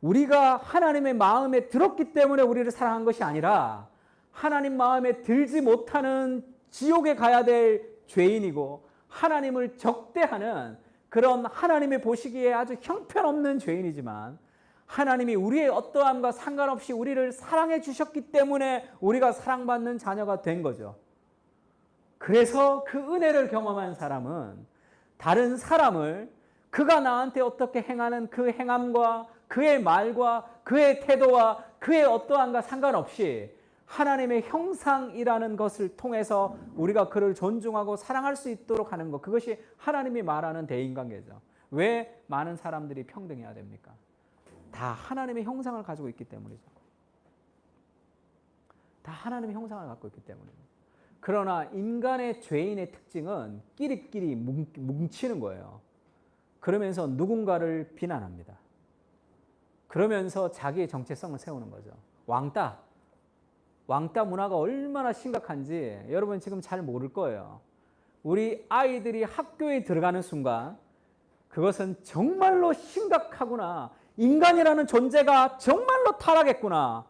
S1: 우리가 하나님의 마음에 들었기 때문에 우리를 사랑한 것이 아니라 하나님 마음에 들지 못하는 지옥에 가야 될 죄인이고 하나님을 적대하는 그런 하나님의 보시기에 아주 형편없는 죄인이지만 하나님이 우리의 어떠함과 상관없이 우리를 사랑해 주셨기 때문에 우리가 사랑받는 자녀가 된 거죠. 그래서 그 은혜를 경험한 사람은 다른 사람을 그가 나한테 어떻게 행하는 그 행함과 그의 말과 그의 태도와 그의 어떠함과 상관없이 하나님의 형상이라는 것을 통해서 우리가 그를 존중하고 사랑할 수 있도록 하는 것, 그것이 하나님이 말하는 대인관계죠. 왜 많은 사람들이 평등해야 됩니까? 다 하나님의 형상을 가지고 있기 때문이죠. 다 하나님의 형상을 갖고 있기 때문입니다. 그러나 인간의 죄인의 특징은 끼리끼리 뭉치는 거예요. 그러면서 누군가를 비난합니다. 그러면서 자기의 정체성을 세우는 거죠. 왕따 문화가 얼마나 심각한지 여러분 지금 잘 모를 거예요. 우리 아이들이 학교에 들어가는 순간 그것은 정말로 심각하구나. 인간이라는 존재가 정말로 타락했구나.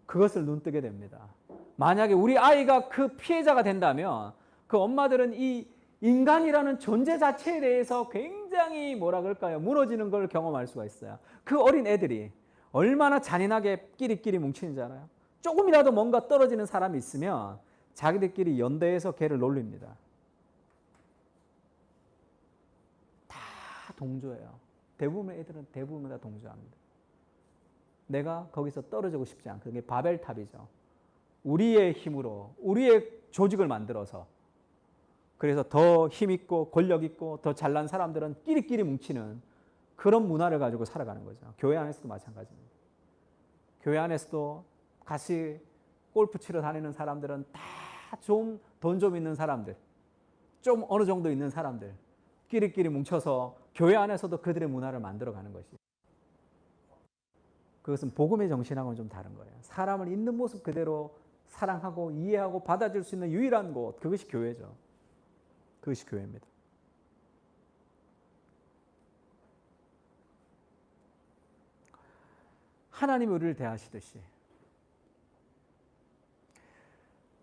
S1: 그것을 눈뜨게 됩니다. 만약에 우리 아이가 그 피해자가 된다면 그 엄마들은 이 인간이라는 존재 자체에 대해서 굉장히 뭐라 그럴까요? 무너지는 걸 경험할 수가 있어요. 그 어린 애들이 얼마나 잔인하게 끼리끼리 뭉치는지 알아요? 조금이라도 뭔가 떨어지는 사람이 있으면 자기들끼리 연대해서 걔를 놀립니다. 다 동조해요. 대부분의 애들은 대부분 다 동조합니다. 내가 거기서 떨어지고 싶지 않고 그게 바벨탑이죠. 우리의 힘으로 우리의 조직을 만들어서 그래서 더 힘있고 권력있고 더 잘난 사람들은 끼리끼리 뭉치는 그런 문화를 가지고 살아가는 거죠. 교회 안에서도 마찬가지입니다. 교회 안에서도 같이 골프 치러 다니는 사람들은 다 좀 돈 좀 있는 사람들, 좀 어느 정도 있는 사람들 끼리끼리 뭉쳐서 교회 안에서도 그들의 문화를 만들어가는 것이. 그것은 복음의 정신하고는 좀 다른 거예요. 사람을 있는 모습 그대로 사랑하고 이해하고 받아줄 수 있는 유일한 곳, 그것이 교회죠. 그것이 교회입니다. 하나님이 우리를 대하시듯이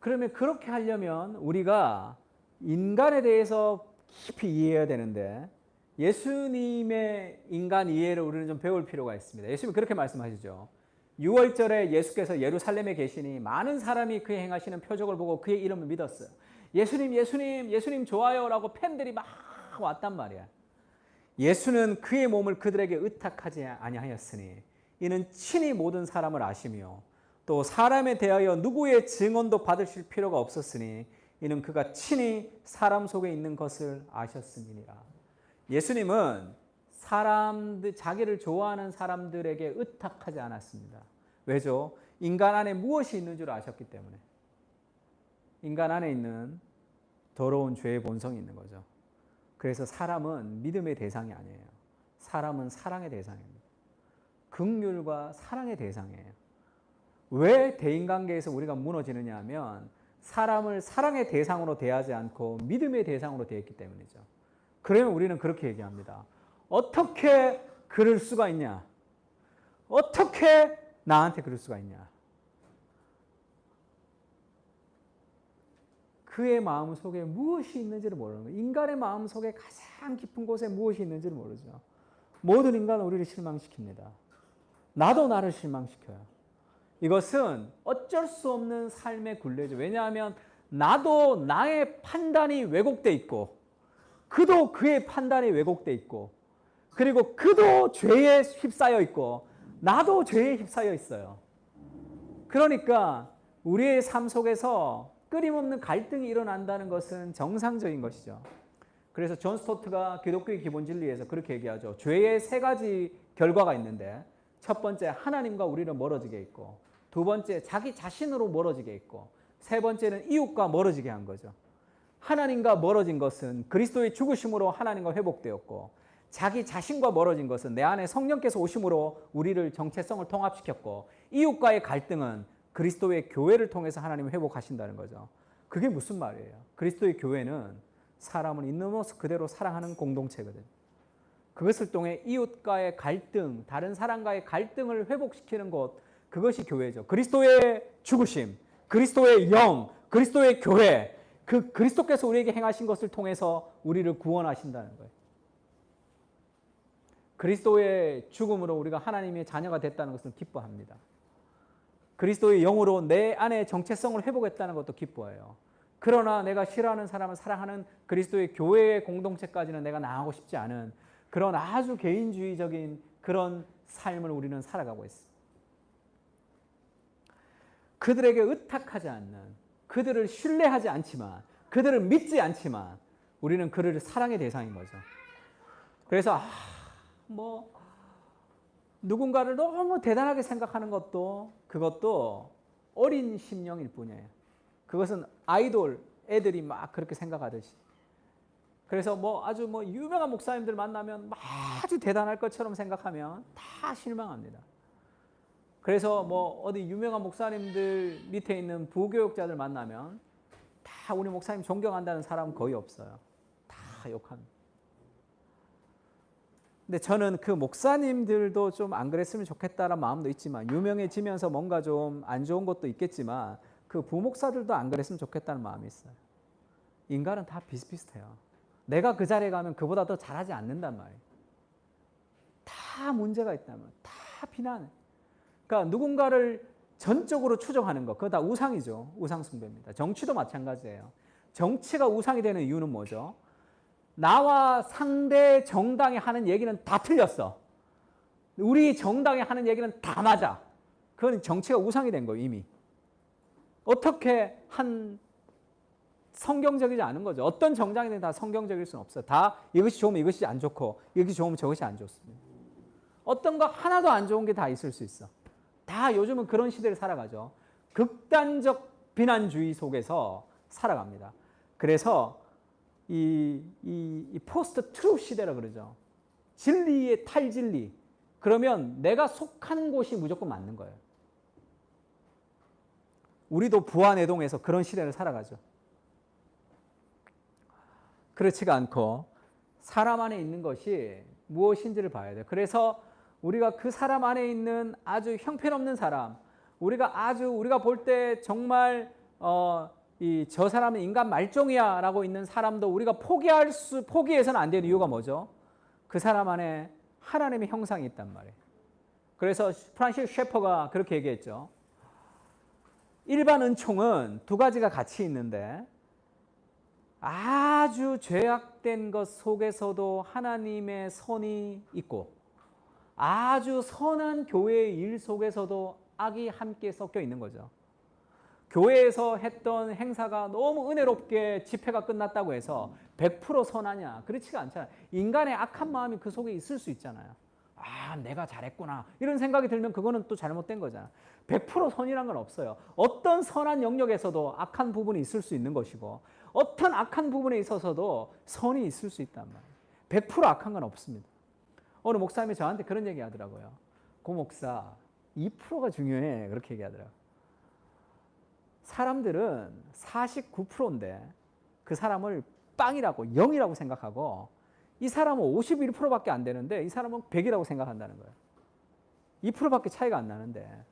S1: 그러면 그렇게 하려면 우리가 인간에 대해서 깊이 이해해야 되는데 예수님의 인간 이해를 우리는 좀 배울 필요가 있습니다. 예수님이 그렇게 말씀하시죠. 6월절에 예수께서 예루살렘에 계시니 많은 사람이 그의 행하시는 표적을 보고 그의 이름을 믿었어요. 예수님, 예수님, 예수님 좋아요 라고 팬들이 막 왔단 말이야. 예수는 그의 몸을 그들에게 의탁하지 아니하였으니 이는 친히 모든 사람을 아시며 또 사람에 대하여 누구의 증언도 받으실 필요가 없었으니 이는 그가 친히 사람 속에 있는 것을 아셨음이니라. 예수님은 사람들, 자기를 좋아하는 사람들에게 의탁하지 않았습니다. 왜죠? 인간 안에 무엇이 있는 줄 아셨기 때문에. 인간 안에 있는 더러운 죄의 본성이 있는 거죠. 그래서 사람은 믿음의 대상이 아니에요. 사람은 사랑의 대상입니다. 긍휼과 사랑의 대상이에요. 왜 대인관계에서 우리가 무너지느냐 하면 사람을 사랑의 대상으로 대하지 않고 믿음의 대상으로 대했기 때문이죠. 그러면 우리는 그렇게 얘기합니다. 어떻게 그럴 수가 있냐? 어떻게 나한테 그럴 수가 있냐? 그의 마음 속에 무엇이 있는지를 모르는 거예요. 인간의 마음 속에 가장 깊은 곳에 무엇이 있는지를 모르죠. 모든 인간은 우리를 실망시킵니다. 나도 나를 실망시켜요. 이것은 어쩔 수 없는 삶의 굴레죠. 왜냐하면 나도 나의 판단이 왜곡돼 있고 그도 그의 판단이 왜곡돼 있고 그리고 그도 죄에 휩싸여 있고 나도 죄에 휩싸여 있어요. 그러니까 우리의 삶 속에서 끊임없는 갈등이 일어난다는 것은 정상적인 것이죠. 그래서 존 스토트가 기독교의 기본 진리에서 그렇게 얘기하죠. 죄의 세 가지 결과가 있는데 첫 번째 하나님과 우리를 멀어지게 있고 두 번째 자기 자신으로 멀어지게 있고 세 번째는 이웃과 멀어지게 한 거죠. 하나님과 멀어진 것은 그리스도의 죽으심으로 하나님과 회복되었고 자기 자신과 멀어진 것은 내 안에 성령께서 오심으로 우리를 정체성을 통합시켰고 이웃과의 갈등은 그리스도의 교회를 통해서 하나님을 회복하신다는 거죠. 그게 무슨 말이에요? 그리스도의 교회는 사람을 있는 모습 그대로 사랑하는 공동체거든요. 그것을 통해 이웃과의 갈등, 다른 사람과의 갈등을 회복시키는 것, 그것이 교회죠. 그리스도의 죽으심, 그리스도의 영, 그리스도의 교회, 그 그리스도께서 우리에게 행하신 것을 통해서 우리를 구원하신다는 거예요. 그리스도의 죽음으로 우리가 하나님의 자녀가 됐다는 것을 기뻐합니다. 그리스도의 영으로 내 안에 정체성을 회복했다는 것도 기뻐해요. 그러나 내가 싫어하는 사람을 사랑하는 그리스도의 교회의 공동체까지는 내가 나가고 싶지 않은 그런 아주 개인주의적인 그런 삶을 우리는 살아가고 있습니다. 그들에게 의탁하지 않는, 그들을 신뢰하지 않지만, 그들을 믿지 않지만 우리는 그를 사랑의 대상인 거죠. 그래서 누군가를 너무 대단하게 생각하는 것도 그것도 어린 심령일 뿐이에요. 그것은 아이돌 애들이 막 그렇게 생각하듯이. 그래서 아주 유명한 목사님들 만나면 아주 대단할 것처럼 생각하면 다 실망합니다. 그래서 어디 유명한 목사님들 밑에 있는 부교육자들 만나면 다 우리 목사님 존경한다는 사람은 거의 없어요. 다 욕합니다. 근데 저는 그 목사님들도 좀 안 그랬으면 좋겠다는 마음도 있지만 유명해지면서 뭔가 좀 안 좋은 것도 있겠지만 그 부목사들도 안 그랬으면 좋겠다는 마음이 있어요. 인간은 다 비슷비슷해요. 내가 그 자리에 가면 그보다 더 잘하지 않는단 말이에요. 다 문제가 있다면 다 비난해. 그러니까 누군가를 전적으로 추종하는 것, 그거 다 우상이죠. 우상 숭배입니다. 정치도 마찬가지예요. 정치가 우상이 되는 이유는 뭐죠? 나와 상대 정당이 하는 얘기는 다 틀렸어. 우리 정당이 하는 얘기는 다 맞아. 그건 정치가 우상이 된 거예요, 이미. 어떻게 성경적이지 않은 거죠. 어떤 정당이든 다 성경적일 수는 없어요. 다 이것이 좋으면 이것이 안 좋고 이것이 좋으면 저것이 안 좋습니다. 어떤 거 하나도 안 좋은 게 다 있을 수 있어. 다 요즘은 그런 시대를 살아가죠. 극단적 비난주의 속에서 살아갑니다. 그래서 이 포스트 트루 시대라 그러죠. 진리의 탈진리. 그러면 내가 속하는 곳이 무조건 맞는 거예요. 우리도 부안해동에서 그런 시대를 살아가죠. 그렇지가 않고 사람 안에 있는 것이 무엇인지를 봐야 돼요. 그래서 우리가 그 사람 안에 있는 아주 형편없는 사람, 우리가 볼 때 정말 이 저 사람은 인간 말종이야라고 있는 사람도 우리가 포기해서는 안 되는 이유가 뭐죠? 그 사람 안에 하나님의 형상이 있단 말이에요. 그래서 프란시스 셰퍼가 그렇게 얘기했죠. 일반 은총은 두 가지가 같이 있는데 아주 죄악된 것 속에서도 하나님의 선이 있고 아주 선한 교회의 일 속에서도 악이 함께 섞여 있는 거죠. 교회에서 했던 행사가 너무 은혜롭게 집회가 끝났다고 해서 100% 선하냐? 그렇지가 않잖아요. 인간의 악한 마음이 그 속에 있을 수 있잖아요. 아, 내가 잘했구나. 이런 생각이 들면 그거는 또 잘못된 거잖아요. 100% 선이란 건 없어요. 어떤 선한 영역에서도 악한 부분이 있을 수 있는 것이고 어떤 악한 부분에 있어서도 선이 있을 수 있단 말이에요. 100% 악한 건 없습니다. 어느 목사님이 저한테 그런 얘기 하더라고요. 고 목사, 2%가 중요해. 그렇게 얘기하더라고요. 사람들은 49%인데 그 사람을 빵이라고 0이라고 생각하고 이 사람은 51%밖에 안 되는데 이 사람은 100이라고 생각한다는 거예요. 2%밖에 차이가 안 나는데.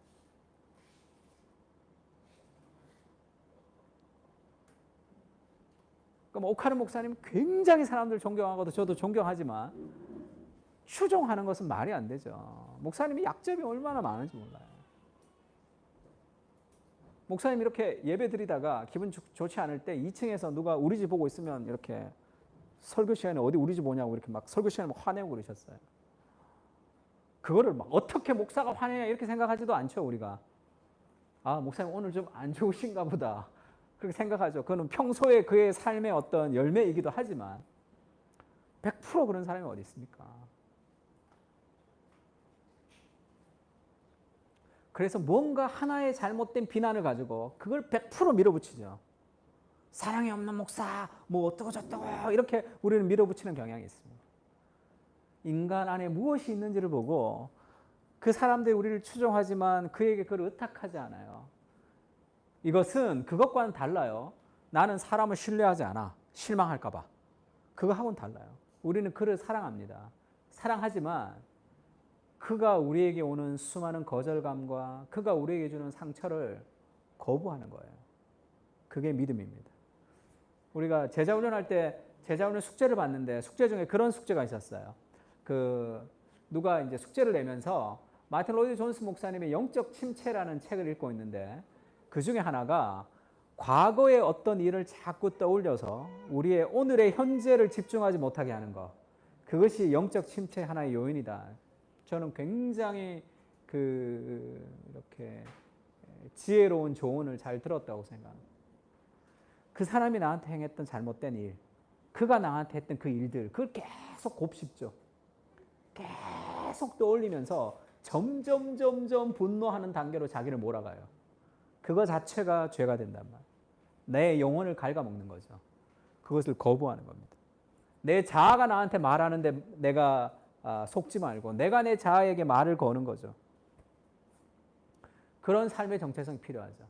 S1: 그럼 오카르 목사님 굉장히 사람들 존경하고도 저도 존경하지만 추종하는 것은 말이 안 되죠. 목사님이 약점이 얼마나 많은지 몰라요. 목사님 이렇게 예배 드리다가 기분 좋지 않을 때 2층에서 누가 우리 집 보고 있으면 이렇게 설교 시간에 어디 우리 집 오냐고 이렇게 막 설교 시간에 막 화내고 그러셨어요. 그거를 막 어떻게 목사가 화내냐 이렇게 생각하지도 않죠, 우리가. 아, 목사님 오늘 좀 안 좋으신가 보다. 그렇게 생각하죠. 그거는 평소에 그의 삶의 어떤 열매이기도 하지만 100% 그런 사람이 어디 있습니까? 그래서 뭔가 하나의 잘못된 비난을 가지고 그걸 100% 밀어붙이죠. 사랑이 없는 목사, 뭐 어떠고 저떠고 이렇게 우리는 밀어붙이는 경향이 있습니다. 인간 안에 무엇이 있는지를 보고 그 사람들이 우리를 추종하지만 그에게 그걸 의탁하지 않아요. 이것은 그것과는 달라요. 나는 사람을 신뢰하지 않아. 실망할까 봐. 그거하고는 달라요. 우리는 그를 사랑합니다. 사랑하지만 그가 우리에게 오는 수많은 거절감과 그가 우리에게 주는 상처를 거부하는 거예요. 그게 믿음입니다. 우리가 제자훈련할 때 제자훈련 숙제를 봤는데 숙제 중에 그런 숙제가 있었어요. 누가 이제 숙제를 내면서 마틴 로이드 존스 목사님의 영적 침체라는 책을 읽고 있는데 그 중에 하나가 과거의 어떤 일을 자꾸 떠올려서 우리의 오늘의 현재를 집중하지 못하게 하는 것. 그것이 영적 침체의 하나의 요인이다. 저는 굉장히 이렇게 지혜로운 조언을 잘 들었다고 생각합니다. 그 사람이 나한테 행했던 잘못된 일, 그가 나한테 했던 그 일들, 그걸 계속 곱씹죠. 계속 떠올리면서 점점 분노하는 단계로 자기를 몰아가요. 그거 자체가 죄가 된단 말이에요. 내 영혼을 갉아먹는 거죠. 그것을 거부하는 겁니다. 내 자아가 나한테 말하는데 내가 속지 말고 내가 내 자아에게 말을 거는 거죠. 그런 삶의 정체성이 필요하죠.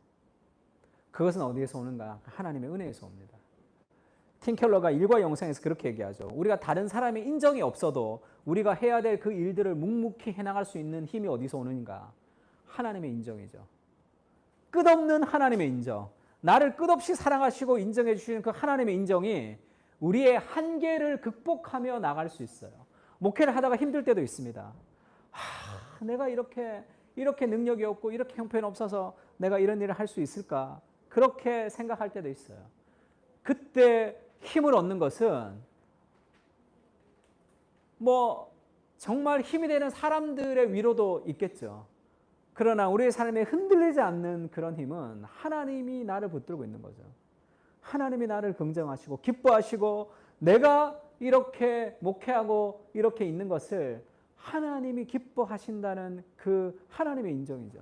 S1: 그것은 어디에서 오는가? 하나님의 은혜에서 옵니다. 팀 켈러가 일과 영성에서 그렇게 얘기하죠. 우리가 다른 사람의 인정이 없어도 우리가 해야 될 그 일들을 묵묵히 해나갈 수 있는 힘이 어디서 오는가? 하나님의 인정이죠. 끝없는 하나님의 인정. 나를 끝없이 사랑하시고 인정해 주시는 그 하나님의 인정이 우리의 한계를 극복하며 나갈 수 있어요. 목회를 하다가 힘들 때도 있습니다. 내가 이렇게 능력이 없고 이렇게 형편이 없어서 내가 이런 일을 할 수 있을까? 그렇게 생각할 때도 있어요. 그때 힘을 얻는 것은 뭐 정말 힘이 되는 사람들의 위로도 있겠죠. 그러나 우리의 삶에 흔들리지 않는 그런 힘은 하나님이 나를 붙들고 있는 거죠. 하나님이 나를 긍정하시고 기뻐하시고 내가 이렇게 목회하고 이렇게 있는 것을 하나님이 기뻐하신다는 그 하나님의 인정이죠.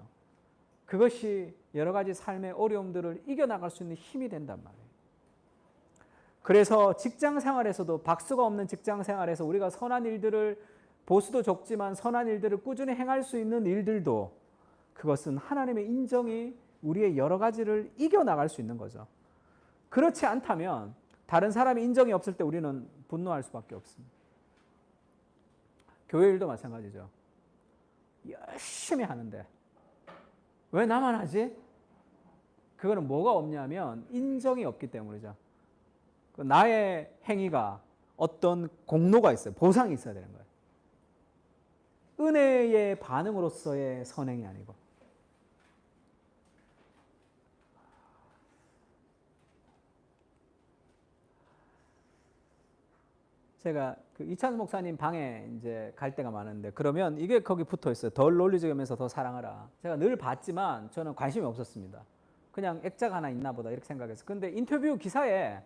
S1: 그것이 여러 가지 삶의 어려움들을 이겨나갈 수 있는 힘이 된단 말이에요. 그래서 직장 생활에서도 박수가 없는 직장 생활에서 우리가 선한 일들을 보수도 적지만 선한 일들을 꾸준히 행할 수 있는 일들도 그것은 하나님의 인정이 우리의 여러 가지를 이겨나갈 수 있는 거죠. 그렇지 않다면 다른 사람의 인정이 없을 때 우리는 분노할 수밖에 없습니다. 교회 일도 마찬가지죠. 열심히 하는데 왜 나만 하지? 그거는 뭐가 없냐면 인정이 없기 때문이죠. 나의 행위가 어떤 공로가 있어요. 보상이 있어야 되는 거예요. 은혜의 반응으로서의 선행이 아니고. 제가 그 이찬수 목사님 방에 이제 갈 때가 많은데 그러면 이게 거기 붙어 있어요. 덜 논리적이면서 더 사랑하라. 제가 늘 봤지만 저는 관심이 없었습니다. 그냥 액자가 하나 있나 보다 이렇게 생각해서. 근데 인터뷰 기사에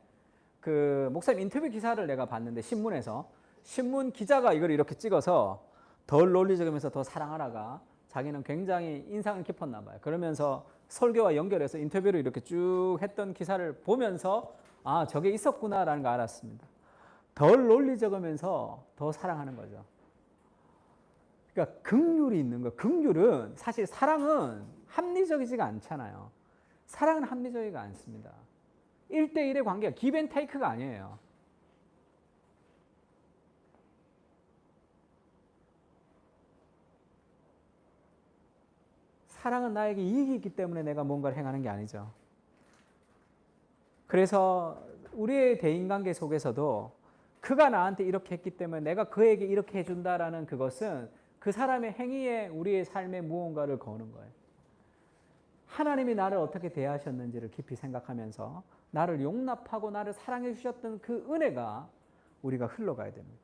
S1: 그 목사님 인터뷰 기사를 내가 봤는데 신문에서 신문 기자가 이걸 이렇게 찍어서 덜 논리적이면서 더 사랑하라가 자기는 굉장히 인상을 깊었나 봐요. 그러면서 설교와 연결해서 인터뷰를 이렇게 쭉 했던 기사를 보면서 아, 저게 있었구나라는 걸 알았습니다. 덜 논리적이면서 더 사랑하는 거죠. 그러니까 긍휼이 있는 거예요. 긍휼은 사실 사랑은 합리적이지가 않잖아요. 사랑은 합리적이지가 않습니다. 1대1의 관계가 기브앤테이크가 아니에요. 사랑은 나에게 이익이 있기 때문에 내가 뭔가를 행하는 게 아니죠. 그래서 우리의 대인관계 속에서도 그가 나한테 이렇게 했기 때문에 내가 그에게 이렇게 해준다라는 그것은 그 사람의 행위에 우리의 삶에 무언가를 거는 거예요. 하나님이 나를 어떻게 대하셨는지를 깊이 생각하면서 나를 용납하고 나를 사랑해 주셨던 그 은혜가 우리가 흘러가야 됩니다.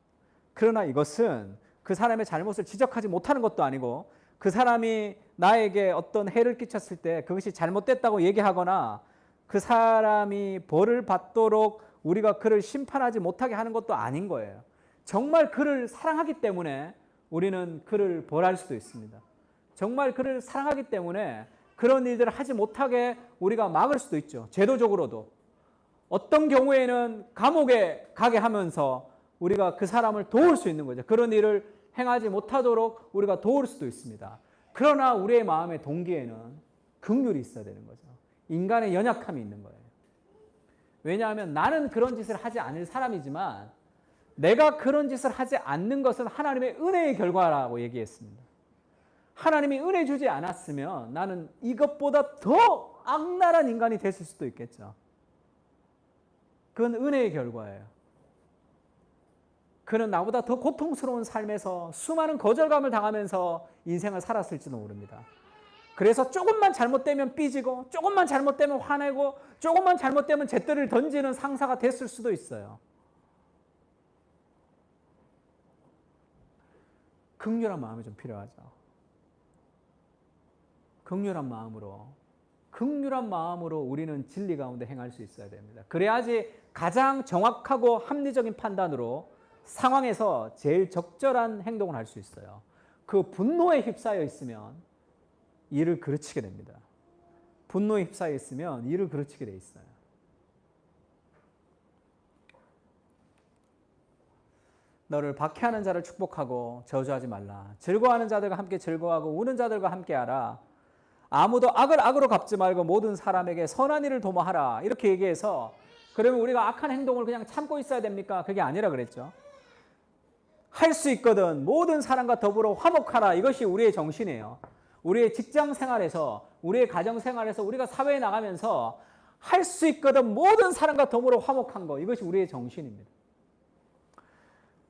S1: 그러나 이것은 그 사람의 잘못을 지적하지 못하는 것도 아니고 그 사람이 나에게 어떤 해를 끼쳤을 때 그것이 잘못됐다고 얘기하거나 그 사람이 벌을 받도록 우리가 그를 심판하지 못하게 하는 것도 아닌 거예요. 정말 그를 사랑하기 때문에 우리는 그를 벌할 수도 있습니다. 정말 그를 사랑하기 때문에 그런 일들을 하지 못하게 우리가 막을 수도 있죠. 제도적으로도. 어떤 경우에는 감옥에 가게 하면서 우리가 그 사람을 도울 수 있는 거죠. 그런 일을 행하지 못하도록 우리가 도울 수도 있습니다. 그러나 우리의 마음의 동기에는 긍휼이 있어야 되는 거죠. 인간의 연약함이 있는 거예요. 왜냐하면 나는 그런 짓을 하지 않을 사람이지만 내가 그런 짓을 하지 않는 것은 하나님의 은혜의 결과라고 얘기했습니다. 하나님이 은혜 주지 않았으면 나는 이것보다 더 악랄한 인간이 됐을 수도 있겠죠. 그건 은혜의 결과예요. 그는 나보다 더 고통스러운 삶에서 수많은 거절감을 당하면서 인생을 살았을지도 모릅니다. 그래서 조금만 잘못되면 삐지고 조금만 잘못되면 화내고 조금만 잘못되면 잿더리를 던지는 상사가 됐을 수도 있어요. 긍휼한 마음이 좀 필요하죠. 긍휼한 마음으로 우리는 진리 가운데 행할 수 있어야 됩니다. 그래야지 가장 정확하고 합리적인 판단으로 상황에서 제일 적절한 행동을 할 수 있어요. 그 분노에 휩싸여 있으면 일을 그르치게 됩니다. 분노에 휩싸여 있으면 일을 그르치게 돼 있어요. 너를 박해하는 자를 축복하고 저주하지 말라. 즐거워하는 자들과 함께 즐거워하고 우는 자들과 함께하라. 아무도 악을 악으로 갚지 말고 모든 사람에게 선한 일을 도모하라. 이렇게 얘기해서 그러면 우리가 악한 행동을 그냥 참고 있어야 됩니까? 그게 아니라 그랬죠. 할 수 있거든 모든 사람과 더불어 화목하라. 이것이 우리의 정신이에요. 우리의 직장 생활에서 우리의 가정 생활에서 우리가 사회에 나가면서 할 수 있거든 모든 사람과 더불어 화목한 거. 이것이 우리의 정신입니다.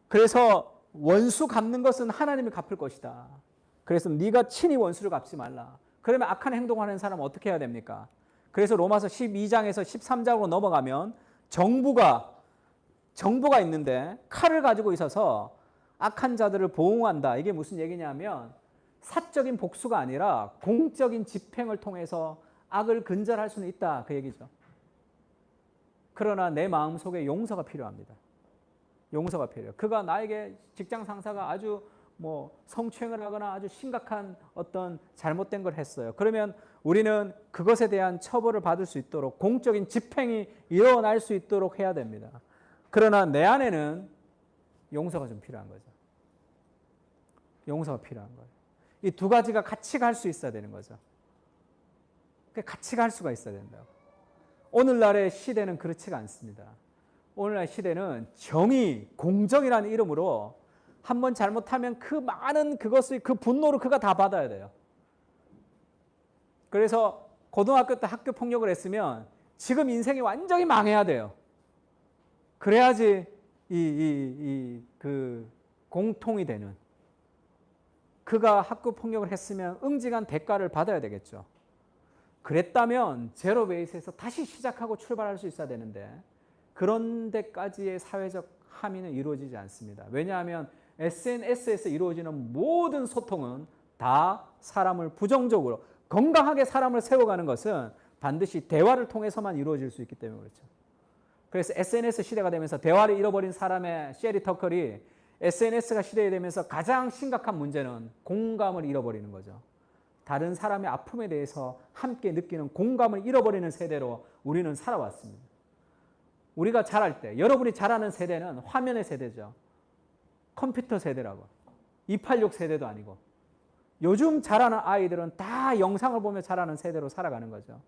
S1: 그래서 원수 갚는 것은 하나님이 갚을 것이다. 그래서 네가 친히 원수를 갚지 말라. 그러면 악한 행동하는 사람은 어떻게 해야 됩니까? 그래서 로마서 12장에서 13장으로 넘어가면 정부가 있는데 칼을 가지고 있어서 악한 자들을 보응한다. 이게 무슨 얘기냐면 사적인 복수가 아니라 공적인 집행을 통해서 악을 근절할 수는 있다. 그 얘기죠. 그러나 내 마음속에 용서가 필요합니다. 용서가 필요해요. 그가 나에게 직장 상사가 아주 성추행을 하거나 아주 심각한 어떤 잘못된 걸 했어요. 그러면 우리는 그것에 대한 처벌을 받을 수 있도록 공적인 집행이 일어날 수 있도록 해야 됩니다. 그러나 내 안에는 용서가 좀 필요한 거죠. 용서가 필요한 거예요. 이 두 가지가 같이 갈 수 있어야 되는 거죠. 같이 갈 수가 있어야 된다고. 오늘날의 시대는 그렇지가 않습니다. 오늘날 시대는 정의, 공정이라는 이름으로 한번 잘못하면 그 많은 그것을 그 분노를 그가 다 받아야 돼요. 그래서 고등학교 때 학교 폭력을 했으면 지금 인생이 완전히 망해야 돼요. 그래야지 그 공통이 되는. 그가 학교 폭력을 했으면 응징한 대가를 받아야 되겠죠. 그랬다면 제로 베이스에서 다시 시작하고 출발할 수 있어야 되는데 그런 데까지의 사회적 함의는 이루어지지 않습니다. 왜냐하면 SNS에서 이루어지는 모든 소통은 다 사람을 부정적으로 건강하게 사람을 세워가는 것은 반드시 대화를 통해서만 이루어질 수 있기 때문에 그렇죠. 그래서 SNS 시대가 되면서 대화를 잃어버린 사람의 셰리 터컬이 SNS가 시대가 되면서 가장 심각한 문제는 공감을 잃어버리는 거죠. 다른 사람의 아픔에 대해서 함께 느끼는 공감을 잃어버리는 세대로 우리는 살아왔습니다. 우리가 자랄 때, 여러분이 자라는 세대는 화면의 세대죠. 컴퓨터 세대라고. 286 세대도 아니고. 요즘 자라는 아이들은 다 영상을 보며 자라는 세대로 살아가는 거죠.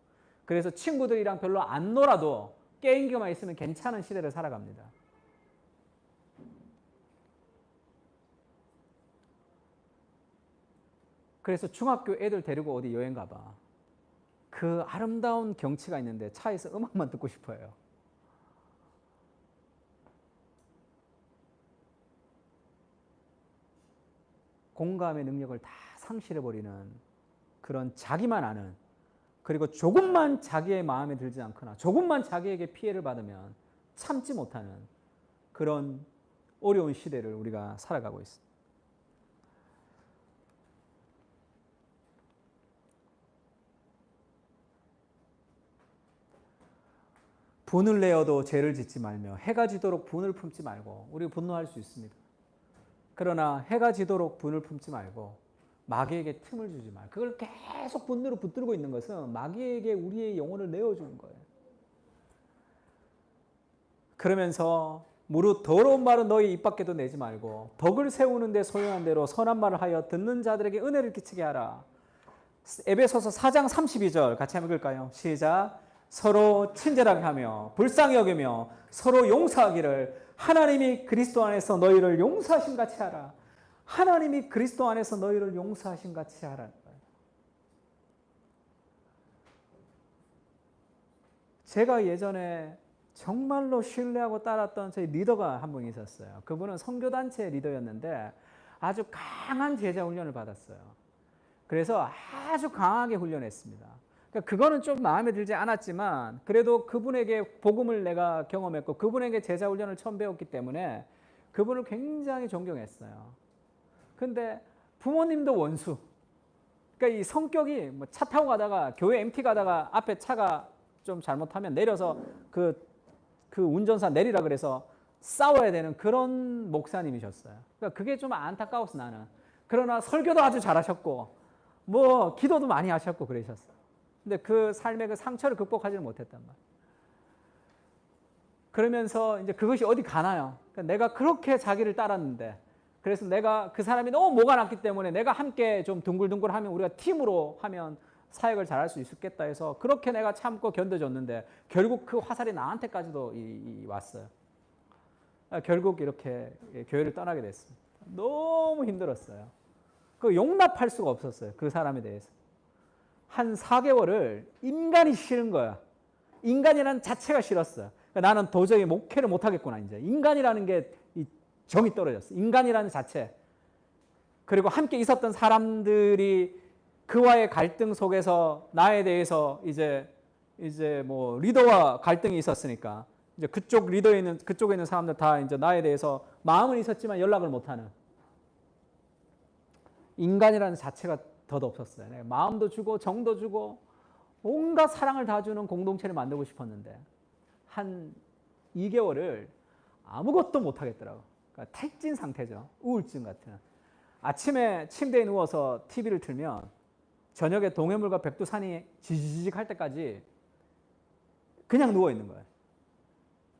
S1: 그래서 친구들이랑 별로 안 놀아도 게임기만 있으면 괜찮은 시대를 살아갑니다. 그래서 중학교 애들 데리고 어디 여행 가봐. 그 아름다운 경치가 있는데 차에서 음악만 듣고 싶어요. 공감의 능력을 다 상실해버리는 그런 자기만 아는, 그리고 조금만 자기의 마음에 들지 않거나 조금만 자기에게 피해를 받으면 참지 못하는 그런 어려운 시대를 우리가 살아가고 있습니다. 분을 내어도 죄를 짓지 말며 해가 지도록 분을 품지 말고. 우리가 분노할 수 있습니다. 그러나 해가 지도록 분을 품지 말고 마귀에게 틈을 주지 말고. 그걸 계속 분노로 붙들고 있는 것은 마귀에게 우리의 영혼을 내어주는 거예요. 그러면서 무릇 더러운 말은 너희 입 밖에도 내지 말고 덕을 세우는 데 소용한 대로 선한 말을 하여 듣는 자들에게 은혜를 끼치게 하라. 에베소서 4장 32절 같이 한번 읽을까요? 시작. 서로 친절하게 하며 불쌍히 여기며 서로 용서하기를 하나님이 그리스도 안에서 너희를 용서하신 같이 하라. 하나님이 그리스도 안에서 너희를 용서하신 같이 하라는 거예요. 제가 예전에 정말로 신뢰하고 따랐던 저희 리더가 한 분 있었어요. 그분은 선교단체 리더였는데 아주 강한 제자 훈련을 받았어요. 그래서 아주 강하게 훈련했습니다. 그러니까 그거는 좀 마음에 들지 않았지만 그래도 그분에게 복음을 내가 경험했고 그분에게 제자 훈련을 처음 배웠기 때문에 그분을 굉장히 존경했어요. 근데 부모님도 원수. 그러니까 이 성격이 뭐 차 타고 가다가 교회 MT 가다가 앞에 차가 좀 잘못하면 내려서 그 운전사 내리라 그래서 싸워야 되는 그런 목사님이셨어요. 그러니까 그게 좀 안타까웠어 나는. 그러나 설교도 아주 잘하셨고 뭐 기도도 많이 하셨고 그러셨어요. 근데 그 삶의 그 상처를 극복하지는 못했단 말이에요. 그러면서 이제 그것이 어디 가나요? 그러니까 내가 그렇게 자기를 따랐는데 그래서 내가 그 사람이 너무 뭐가 났기 때문에 내가 함께 좀 둥글둥글하면 우리가 팀으로 하면 사역을 잘할 수 있겠다 해서 그렇게 내가 참고 견뎌줬는데 결국 그 화살이 나한테까지도 왔어요. 결국 이렇게 교회를 떠나게 됐습니다. 너무 힘들었어요. 그 용납할 수가 없었어요. 그 사람에 대해서. 한 4개월을 인간이 싫은 거야. 인간이라는 자체가 싫었어요. 그러니까 나는 도저히 목회를 못하겠구나. 이제 인간이라는 게 정이 떨어졌어. 인간이라는 자체. 그리고 함께 있었던 사람들이 그와의 갈등 속에서 나에 대해서 이제 뭐 리더와 갈등이 있었으니까 이제 그쪽에 있는 사람들 다 이제 나에 대해서 마음은 있었지만 연락을 못하는 인간이라는 자체가 덧없었어요. 마음도 주고 정도 주고 온갖 사랑을 다 주는 공동체를 만들고 싶었는데 한 2개월을 아무것도 못 하겠더라고. 그러니까 탈진 상태죠. 우울증 같은. 아침에 침대에 누워서 TV를 틀면 저녁에 동해물과 백두산이 지지직 할 때까지 그냥 누워 있는 거예요.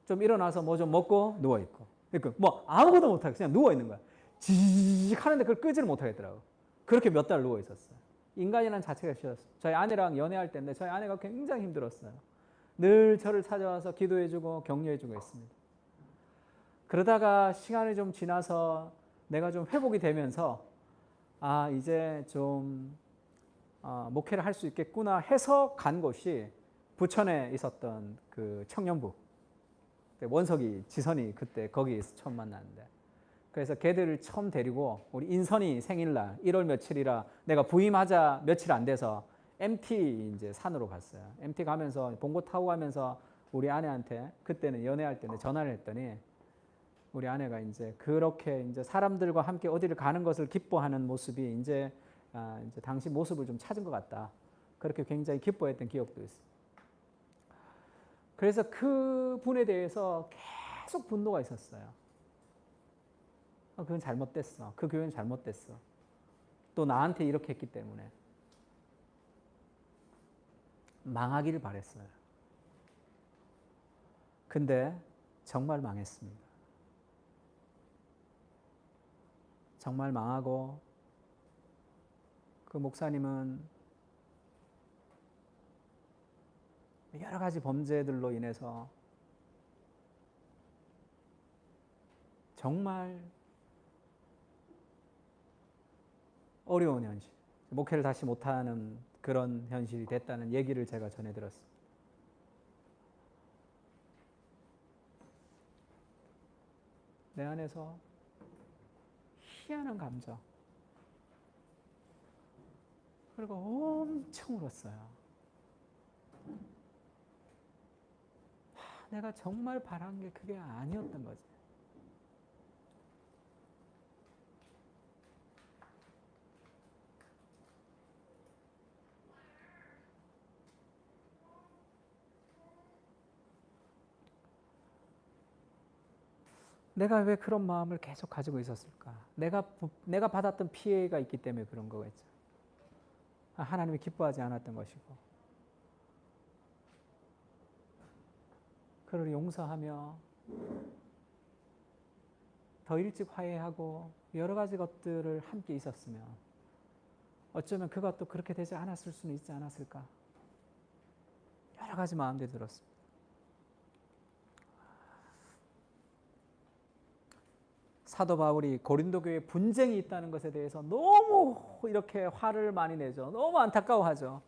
S1: 좀 일어나서 뭐 좀 먹고 누워 있고. 그러니까 뭐 아무것도 못 하고 그냥 누워 있는 거야. 지지직 하는데 그걸 끄지를 못하겠더라고. 그렇게 몇 달 누워 있었어요. 인간이라는 자체가 싫었어요. 저희 아내랑 연애할 때인데 저희 아내가 굉장히 힘들었어요. 늘 저를 찾아와서 기도해주고 격려해주고 있습니다. 그러다가 시간이 좀 지나서 내가 좀 회복이 되면서 아 이제 좀 목회를 할 수 있겠구나 해서 간 곳이 부천에 있었던 그 청년부. 원석이, 지선이 그때 거기에서 처음 만났는데. 그래서 걔들을 처음 데리고 우리 인선이 생일날 1월 며칠이라 내가 부임하자 며칠 안 돼서 MT 이제 산으로 갔어요. MT 가면서 봉고 타고 가면서 우리 아내한테 그때는 연애할 때는 전화를 했더니 우리 아내가 이제 그렇게 이제 사람들과 함께 어디를 가는 것을 기뻐하는 모습이 이제 당시 모습을 좀 찾은 것 같다. 그렇게 굉장히 기뻐했던 기억도 있어요. 그래서 그 분에 대해서 계속 분노가 있었어요. 그건 잘못됐어. 그 교회는 잘못됐어. 또 나한테 이렇게 했기 때문에. 망하기를 바랬어요. 근데 정말 망했습니다. 정말 망하고 그 목사님은 여러 가지 범죄들로 인해서 정말 어려운 현실, 목회를 다시 못하는 그런 현실이 됐다는 얘기를 제가 전해 들었습니다. 내 안에서 희한한 감정, 그리고 엄청 울었어요. 내가 정말 바란 게 그게 아니었던 거지. 내가 왜 그런 마음을 계속 가지고 있었을까? 내가 받았던 피해가 있기 때문에 그런 거겠죠. 하나님이 기뻐하지 않았던 것이고. 그를 용서하며 더 일찍 화해하고 여러 가지 것들을 함께 있었으면 어쩌면 그가 또 그렇게 되지 않았을 수는 있지 않았을까? 여러 가지 마음들이 들었습니다. 사도 바울이 고린도 교회에 분쟁이 있다는 것에 대해서 너무 이렇게 화를 많이 내죠. 너무 안타까워하죠.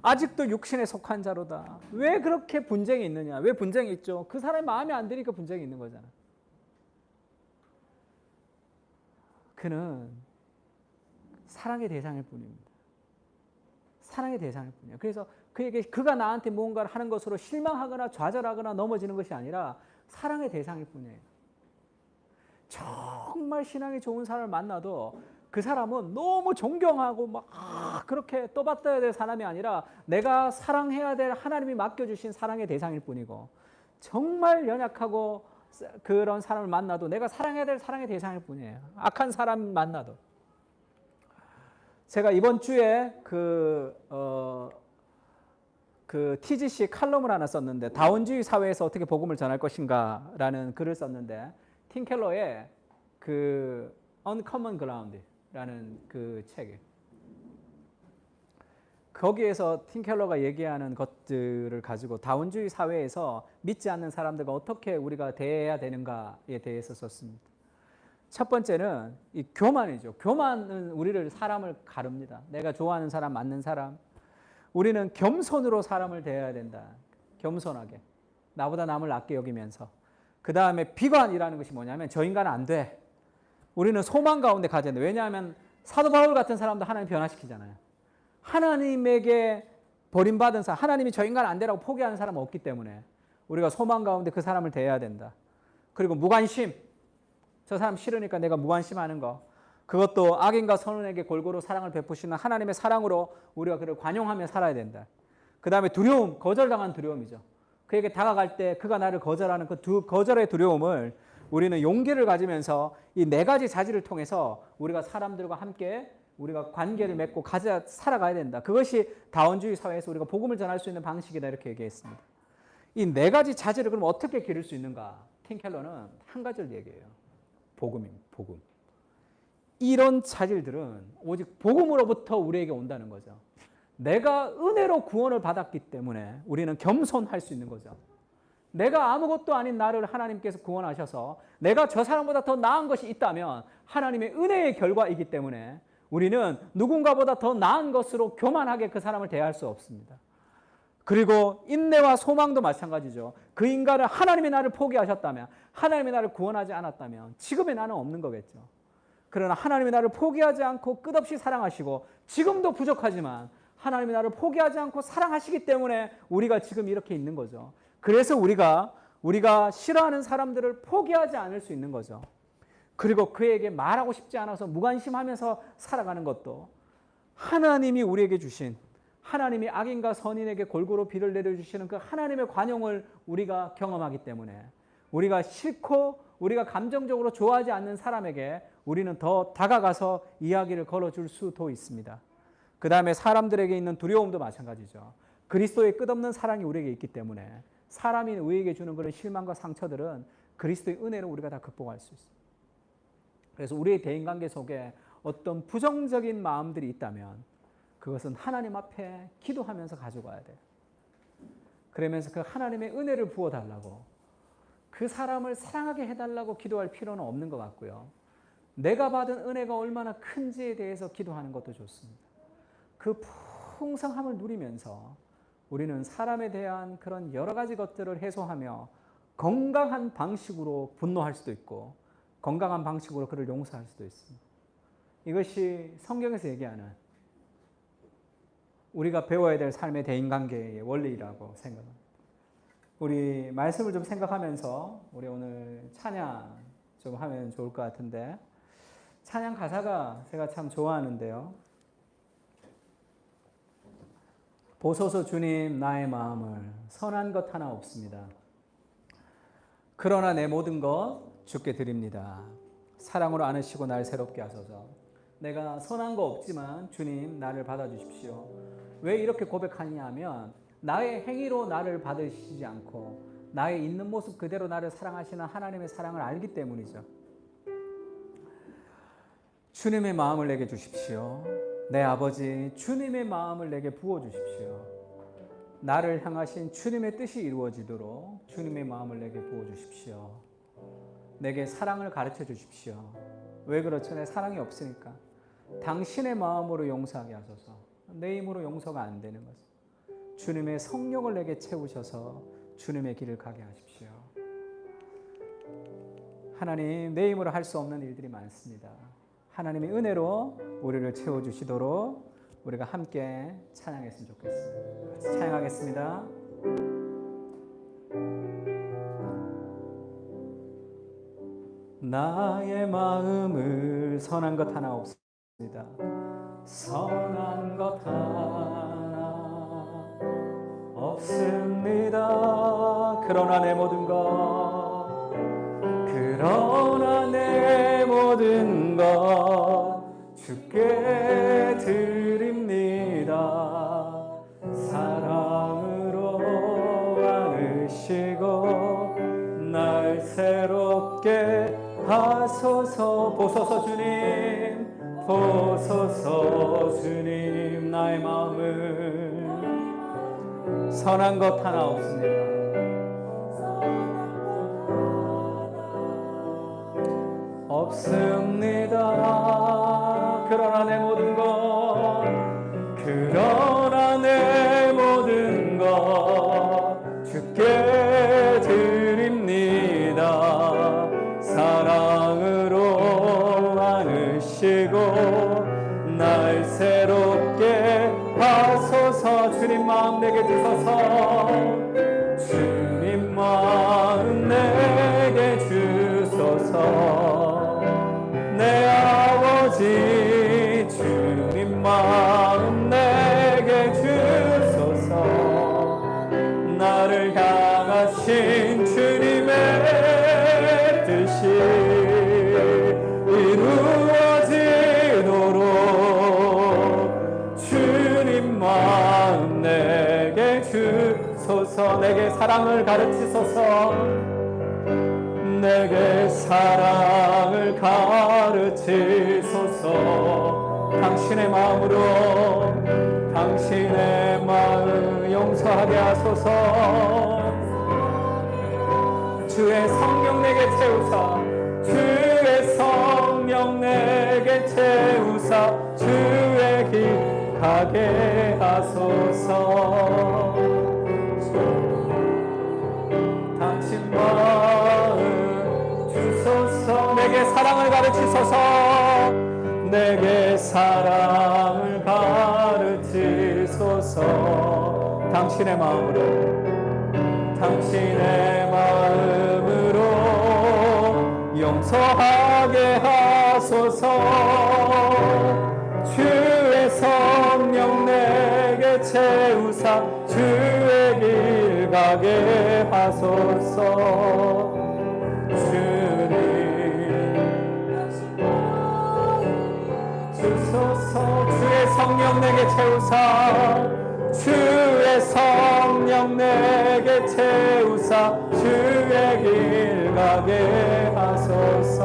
S1: 아직도 육신에 속한 자로다. 왜 그렇게 분쟁이 있느냐? 왜 분쟁이 있죠? 그 사람이 마음에 안 드니까 분쟁이 있는 거잖아. 그는 사랑의 대상일 뿐입니다. 사랑의 대상일 뿐이에요. 그래서 그가 나한테 무언가를 하는 것으로 실망하거나 좌절하거나 넘어지는 것이 아니라 사랑의 대상일 뿐이에요. 정말 신앙이 좋은 사람을 만나도 그 사람은 너무 존경하고 막 그렇게 떠받들어야 될 사람이 아니라 내가 사랑해야 될 하나님이 맡겨주신 사랑의 대상일 뿐이고, 정말 연약하고 그런 사람을 만나도 내가 사랑해야 될 사랑의 대상일 뿐이에요. 악한 사람 만나도. 제가 이번 주에 그 TGC 칼럼을 하나 썼는데, 다원주의 사회에서 어떻게 복음을 전할 것인가 라는 글을 썼는데, 팀 켈러의 그 Uncommon Ground라는 그 책에 거기에서 팀 켈러가 얘기하는 것들을 가지고 다원주의 사회에서 믿지 않는 사람들과 어떻게 우리가 대해야 되는가에 대해서 썼습니다. 첫 번째는 이 교만이죠. 교만은 우리를 사람을 가릅니다. 내가 좋아하는 사람, 맞는 사람. 우리는 겸손으로 사람을 대해야 된다. 겸손하게. 나보다 남을 낮게 여기면서. 그 다음에 비관이라는 것이 뭐냐면 저 인간은 안 돼. 우리는 소망 가운데 가져야 돼. 왜냐하면 사도 바울 같은 사람도 하나님 변화시키잖아요. 하나님에게 버림받은 사람, 하나님이 저 인간은 안 되라고 포기하는 사람은 없기 때문에 우리가 소망 가운데 그 사람을 대해야 된다. 그리고 무관심. 저 사람 싫으니까 내가 무관심하는 거. 그것도 악인과 선인에게 골고루 사랑을 베푸시는 하나님의 사랑으로 우리가 그를 관용하며 살아야 된다. 그 다음에 두려움, 거절당한 두려움이죠. 그에게 다가갈 때 그가 나를 거절하는 그 거절의 두려움을 우리는 용기를 가지면서 이 네 가지 자질을 통해서 우리가 사람들과 함께 우리가 관계를 맺고 살아가야 된다. 그것이 다원주의 사회에서 우리가 복음을 전할 수 있는 방식이다, 이렇게 얘기했습니다. 이 네 가지 자질을 그럼 어떻게 기를 수 있는가? 팀 켈러는 한 가지를 얘기해요. 복음입니다. 복음. 이런 자질들은 오직 복음으로부터 우리에게 온다는 거죠. 내가 은혜로 구원을 받았기 때문에 우리는 겸손할 수 있는 거죠. 내가 아무것도 아닌 나를 하나님께서 구원하셔서 내가 저 사람보다 더 나은 것이 있다면 하나님의 은혜의 결과이기 때문에 우리는 누군가보다 더 나은 것으로 교만하게 그 사람을 대할 수 없습니다. 그리고 인내와 소망도 마찬가지죠. 그 인간을 하나님이 나를 포기하셨다면, 하나님이 나를 구원하지 않았다면 지금의 나는 없는 거겠죠. 그러나 하나님이 나를 포기하지 않고 끝없이 사랑하시고 지금도 부족하지만 하나님이 나를 포기하지 않고 사랑하시기 때문에 우리가 지금 이렇게 있는 거죠. 그래서 우리가 싫어하는 사람들을 포기하지 않을 수 있는 거죠. 그리고 그에게 말하고 싶지 않아서 무관심하면서 살아가는 것도 하나님이 우리에게 주신, 하나님이 악인과 선인에게 골고루 비를 내려주시는 그 하나님의 관용을 우리가 경험하기 때문에 우리가 싫고 우리가 감정적으로 좋아하지 않는 사람에게 우리는 더 다가가서 이야기를 걸어줄 수도 있습니다. 그 다음에 사람들에게 있는 두려움도 마찬가지죠. 그리스도의 끝없는 사랑이 우리에게 있기 때문에 사람이 우리에게 주는 그런 실망과 상처들은 그리스도의 은혜로 우리가 다 극복할 수 있습니다. 그래서 우리의 대인관계 속에 어떤 부정적인 마음들이 있다면 그것은 하나님 앞에 기도하면서 가져가야 돼요. 그러면서 그 하나님의 은혜를 부어달라고, 그 사람을 사랑하게 해달라고 기도할 필요는 없는 것 같고요. 내가 받은 은혜가 얼마나 큰지에 대해서 기도하는 것도 좋습니다. 그 풍성함을 누리면서 우리는 사람에 대한 그런 여러 가지 것들을 해소하며 건강한 방식으로 분노할 수도 있고 건강한 방식으로 그를 용서할 수도 있습니다. 이것이 성경에서 얘기하는 우리가 배워야 될 삶의 대인관계의 원리라고 생각합니다. 우리 말씀을 좀 생각하면서 우리 오늘 찬양 좀 하면 좋을 것 같은데, 찬양 가사가 제가 참 좋아하는데요. 보소서 주님 나의 마음을, 선한 것 하나 없습니다. 그러나 내 모든 것 주께 드립니다. 사랑으로 안으시고 날 새롭게 하소서. 내가 선한 거 없지만 주님 나를 받아주십시오. 왜 이렇게 고백하냐 하면 나의 행위로 나를 받으시지 않고 나의 있는 모습 그대로 나를 사랑하시는 하나님의 사랑을 알기 때문이죠. 주님의 마음을 내게 주십시오. 내 아버지 주님의 마음을 내게 부어주십시오. 나를 향하신 주님의 뜻이 이루어지도록 주님의 마음을 내게 부어주십시오. 내게 사랑을 가르쳐 주십시오. 왜 그렇죠? 내 사랑이 없으니까. 당신의 마음으로 용서하게 하소서. 내 힘으로 용서가 안 되는 것을. 주님의 성령을 내게 채우셔서 주님의 길을 가게 하십시오. 하나님, 내 힘으로 할 수 없는 일들이 많습니다. 하나님의 은혜로 우리를 채워주시도록 우리가 함께 찬양했으면 좋겠습니다. 같이 찬양하겠습니다. 나의 마음을 선한 것 하나 없습니다. 선한 것 하나 없습니다. 그러나 내 모든 것, 그러나 내 모든 것 주께 드립니다. 사랑으로 안으시고 날 새롭게 하소서. 보소서 주님, 보소서 주님, 나의 마음을 선한 것 하나 없습니다. 없습니다. 그러나 내 모든 것, 그러나 내 모든 것 주께 드립니다. 사랑으로 안으시고 날 새롭게 하소서. 주님 마음 내게 주소서. 주님 마음 내게 주소서. 내 아버지 주님 마음 내게 주소서. 나를 향하신 주님의 뜻이 이루어지도록 주님 마음 내게 주소서. 내게 사랑을 가르치소서. 내게 사랑을 가르치소서. 당신의 마음으로 당신의 마음 용서하게 하소서. 주의 성령 내게 채우사, 주의 성령 내게 채우사 주의 길 가게 하소서. 당신 마음 주소서. 내게 사랑을 가르치소서. 내게 사랑을 가르치소서. 당신의 마음으로 당신의 마음으로 용서하게 하소서. 주의 성령 내게 채우사 주의 길 가게 하소서. 주님 주소서. 주의 성령 내게 채우사 주의 성령 내게 채우사 주의 길 가게 하소서.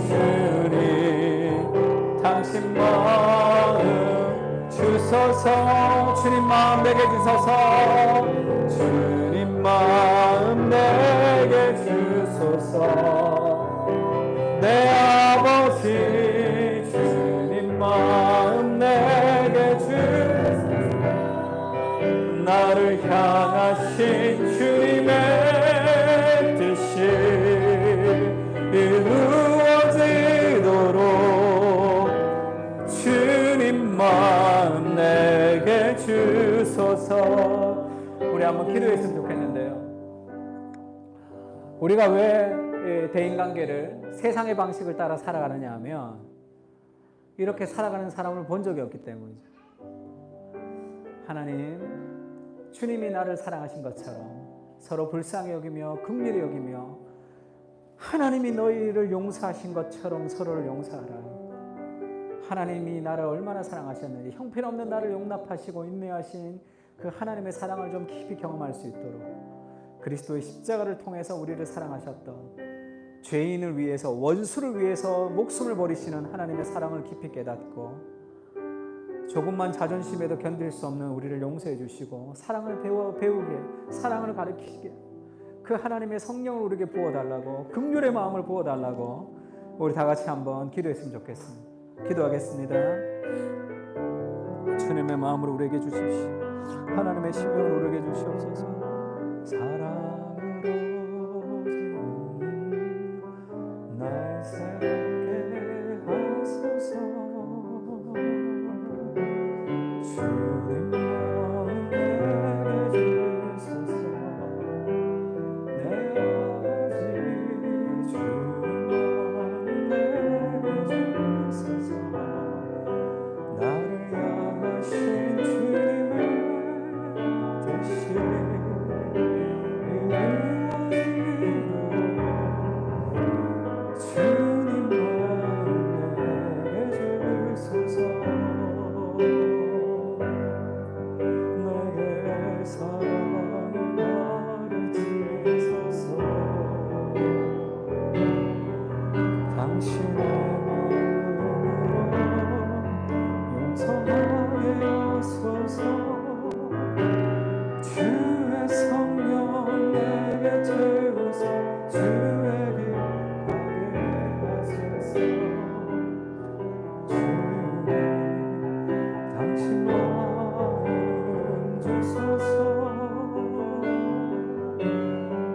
S1: 주님 당신 마음 주소서. 주님 마음 내게 주소서. 주님 마음 내게 주소서. 내 아버지 주님 마음 내게 주소서. 나를 향하신 주님의 뜻이 이루어지도록 주님 마음 내게 주소서. 우리 한번 기도했으면 좋겠는데요. 우리가 왜 대인관계를 세상의 방식을 따라 살아가느냐 하면 이렇게 살아가는 사람을 본 적이 없기 때문이죠. 하나님, 주님이 나를 사랑하신 것처럼 서로 불쌍히 여기며 긍휼히 여기며 하나님이 너희를 용서하신 것처럼 서로를 용서하라. 하나님이 나를 얼마나 사랑하셨는지 형편없는 나를 용납하시고 인내하신 그 하나님의 사랑을 좀 깊이 경험할 수 있도록 그리스도의 십자가를 통해서 우리를 사랑하셨던 죄인을 위해서 원수를 위해서 목숨을 버리시는 하나님의 사랑을 깊이 깨닫고 조금만 자존심에도 견딜 수 없는 우리를 용서해 주시고 사랑을 배우게 사랑을 가르치게 그 하나님의 성령을 우리에게 부어달라고 긍휼의 마음을 부어달라고 우리 다 같이 한번 기도했으면 좋겠습니다. 기도하겠습니다. 주님의 마음을 우리에게 주십시오. 하나님의 심령을 우리에게 주시옵소서. 사랑으로 날 새롭게 하소서. 주님 마음 내게 주소서. 내 아버지 주님 마음 내게 주소서. 나를 향하신 주님의 뜻이 이루어지도록 주님 마음 내게 주소서. 내게 사랑을 가르치소서. 당신의 용서하게 하소서. 주의 성령 내게 채우사 주의 길 가게 하소서. 주님 당신 마음 주소서.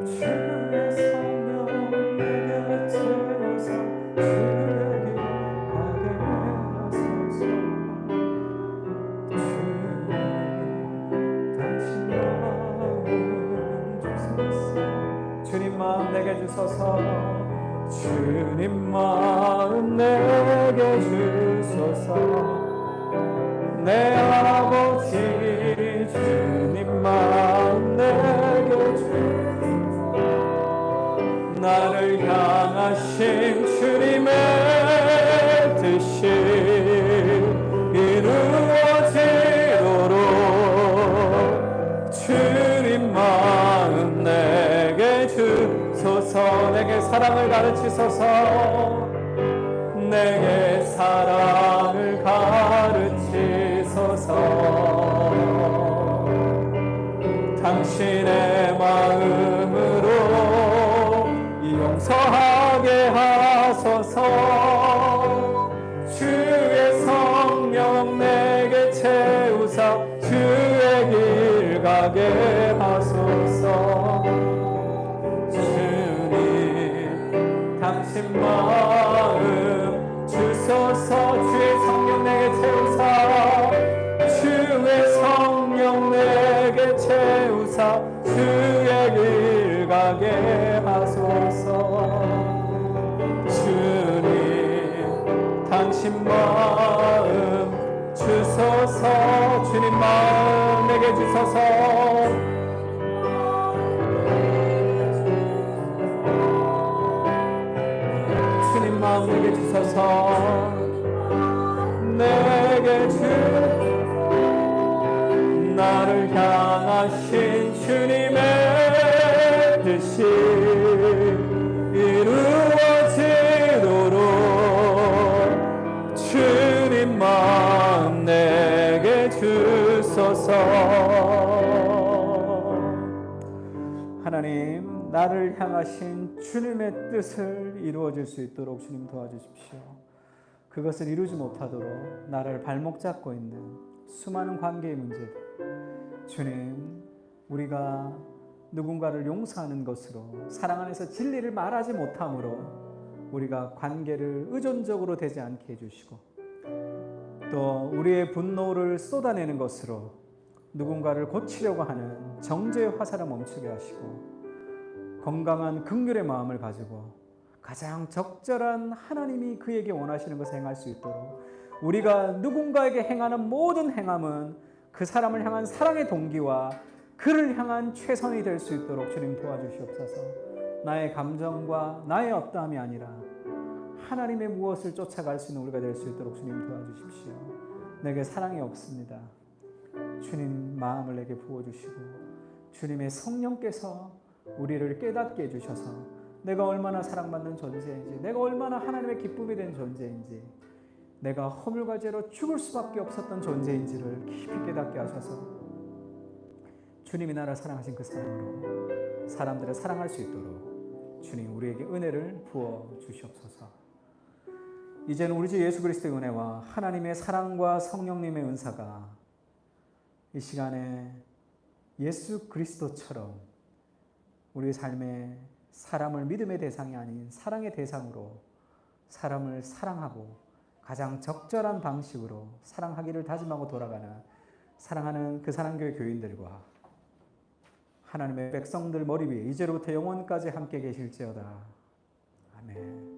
S1: 주의 성령 내게 채우사 주의 길 가게 하소서. 주님 마음 내게 주소서. 주님 마음 내게 주소서. 내 아버지 주님 마음 내게 주소서. 나를 향하신 주님의 뜻이 이루어지도록 주님 마음 내게 주소서. 내게 사랑을 가르치소서. 내게 사랑을 가르치소서. 당신의 마음으로 용서하게 하소서. 주 주소서. 주의 성령 내게 채우사 주의 성령 내게 채우사 주의 길 가게 하소서. 주님 당신 마음 주소서. 주님 마음 내게 주소서. 주님 마음 내게 주소서. 내게 주 나를 향하신 주님의 뜻이 이루어지도록 주님 마음 내게 주소서. 하나님, 나를 향하신 주님의 뜻을 이루어질 수 있도록 주님 도와주십시오. 그것을 이루지 못하도록 나를 발목 잡고 있는 수많은 관계의 문제들, 주님, 우리가 누군가를 용서하는 것으로, 사랑 안에서 진리를 말하지 못함으로 우리가 관계를 의존적으로 되지 않게 해주시고, 또 우리의 분노를 쏟아내는 것으로 누군가를 고치려고 하는 정죄의 화살을 멈추게 하시고, 건강한 긍휼의 마음을 가지고 가장 적절한 하나님이 그에게 원하시는 것을 행할 수 있도록, 우리가 누군가에게 행하는 모든 행함은 그 사람을 향한 사랑의 동기와 그를 향한 최선이 될 수 있도록 주님 도와주시옵소서. 나의 감정과 나의 어떠함이 아니라 하나님의 무엇을 쫓아갈 수 있는 우리가 될 수 있도록 주님 도와주십시오. 내게 사랑이 없습니다. 주님 마음을 내게 부어주시고, 주님의 성령께서 우리를 깨닫게 해주셔서 내가 얼마나 사랑받는 존재인지, 내가 얼마나 하나님의 기쁨이 된 존재인지, 내가 허물과 죄로 죽을 수밖에 없었던 존재인지를 깊이 깨닫게 하셔서 주님이 나를 사랑하신 그 사랑으로 사람들을 사랑할 수 있도록 주님 우리에게 은혜를 부어 주시옵소서. 이제는 우리 주 예수 그리스도의 은혜와 하나님의 사랑과 성령님의 은사가 이 시간에 예수 그리스도처럼 우리의 삶에 사람을 믿음의 대상이 아닌 사랑의 대상으로 사람을 사랑하고 가장 적절한 방식으로 사랑하기를 다짐하고 돌아가는 사랑하는 그 사랑교회 교인들과 하나님의 백성들 머리 위에 이제로부터 영원까지 함께 계실지어다. 아멘.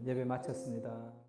S1: 예배 마쳤습니다.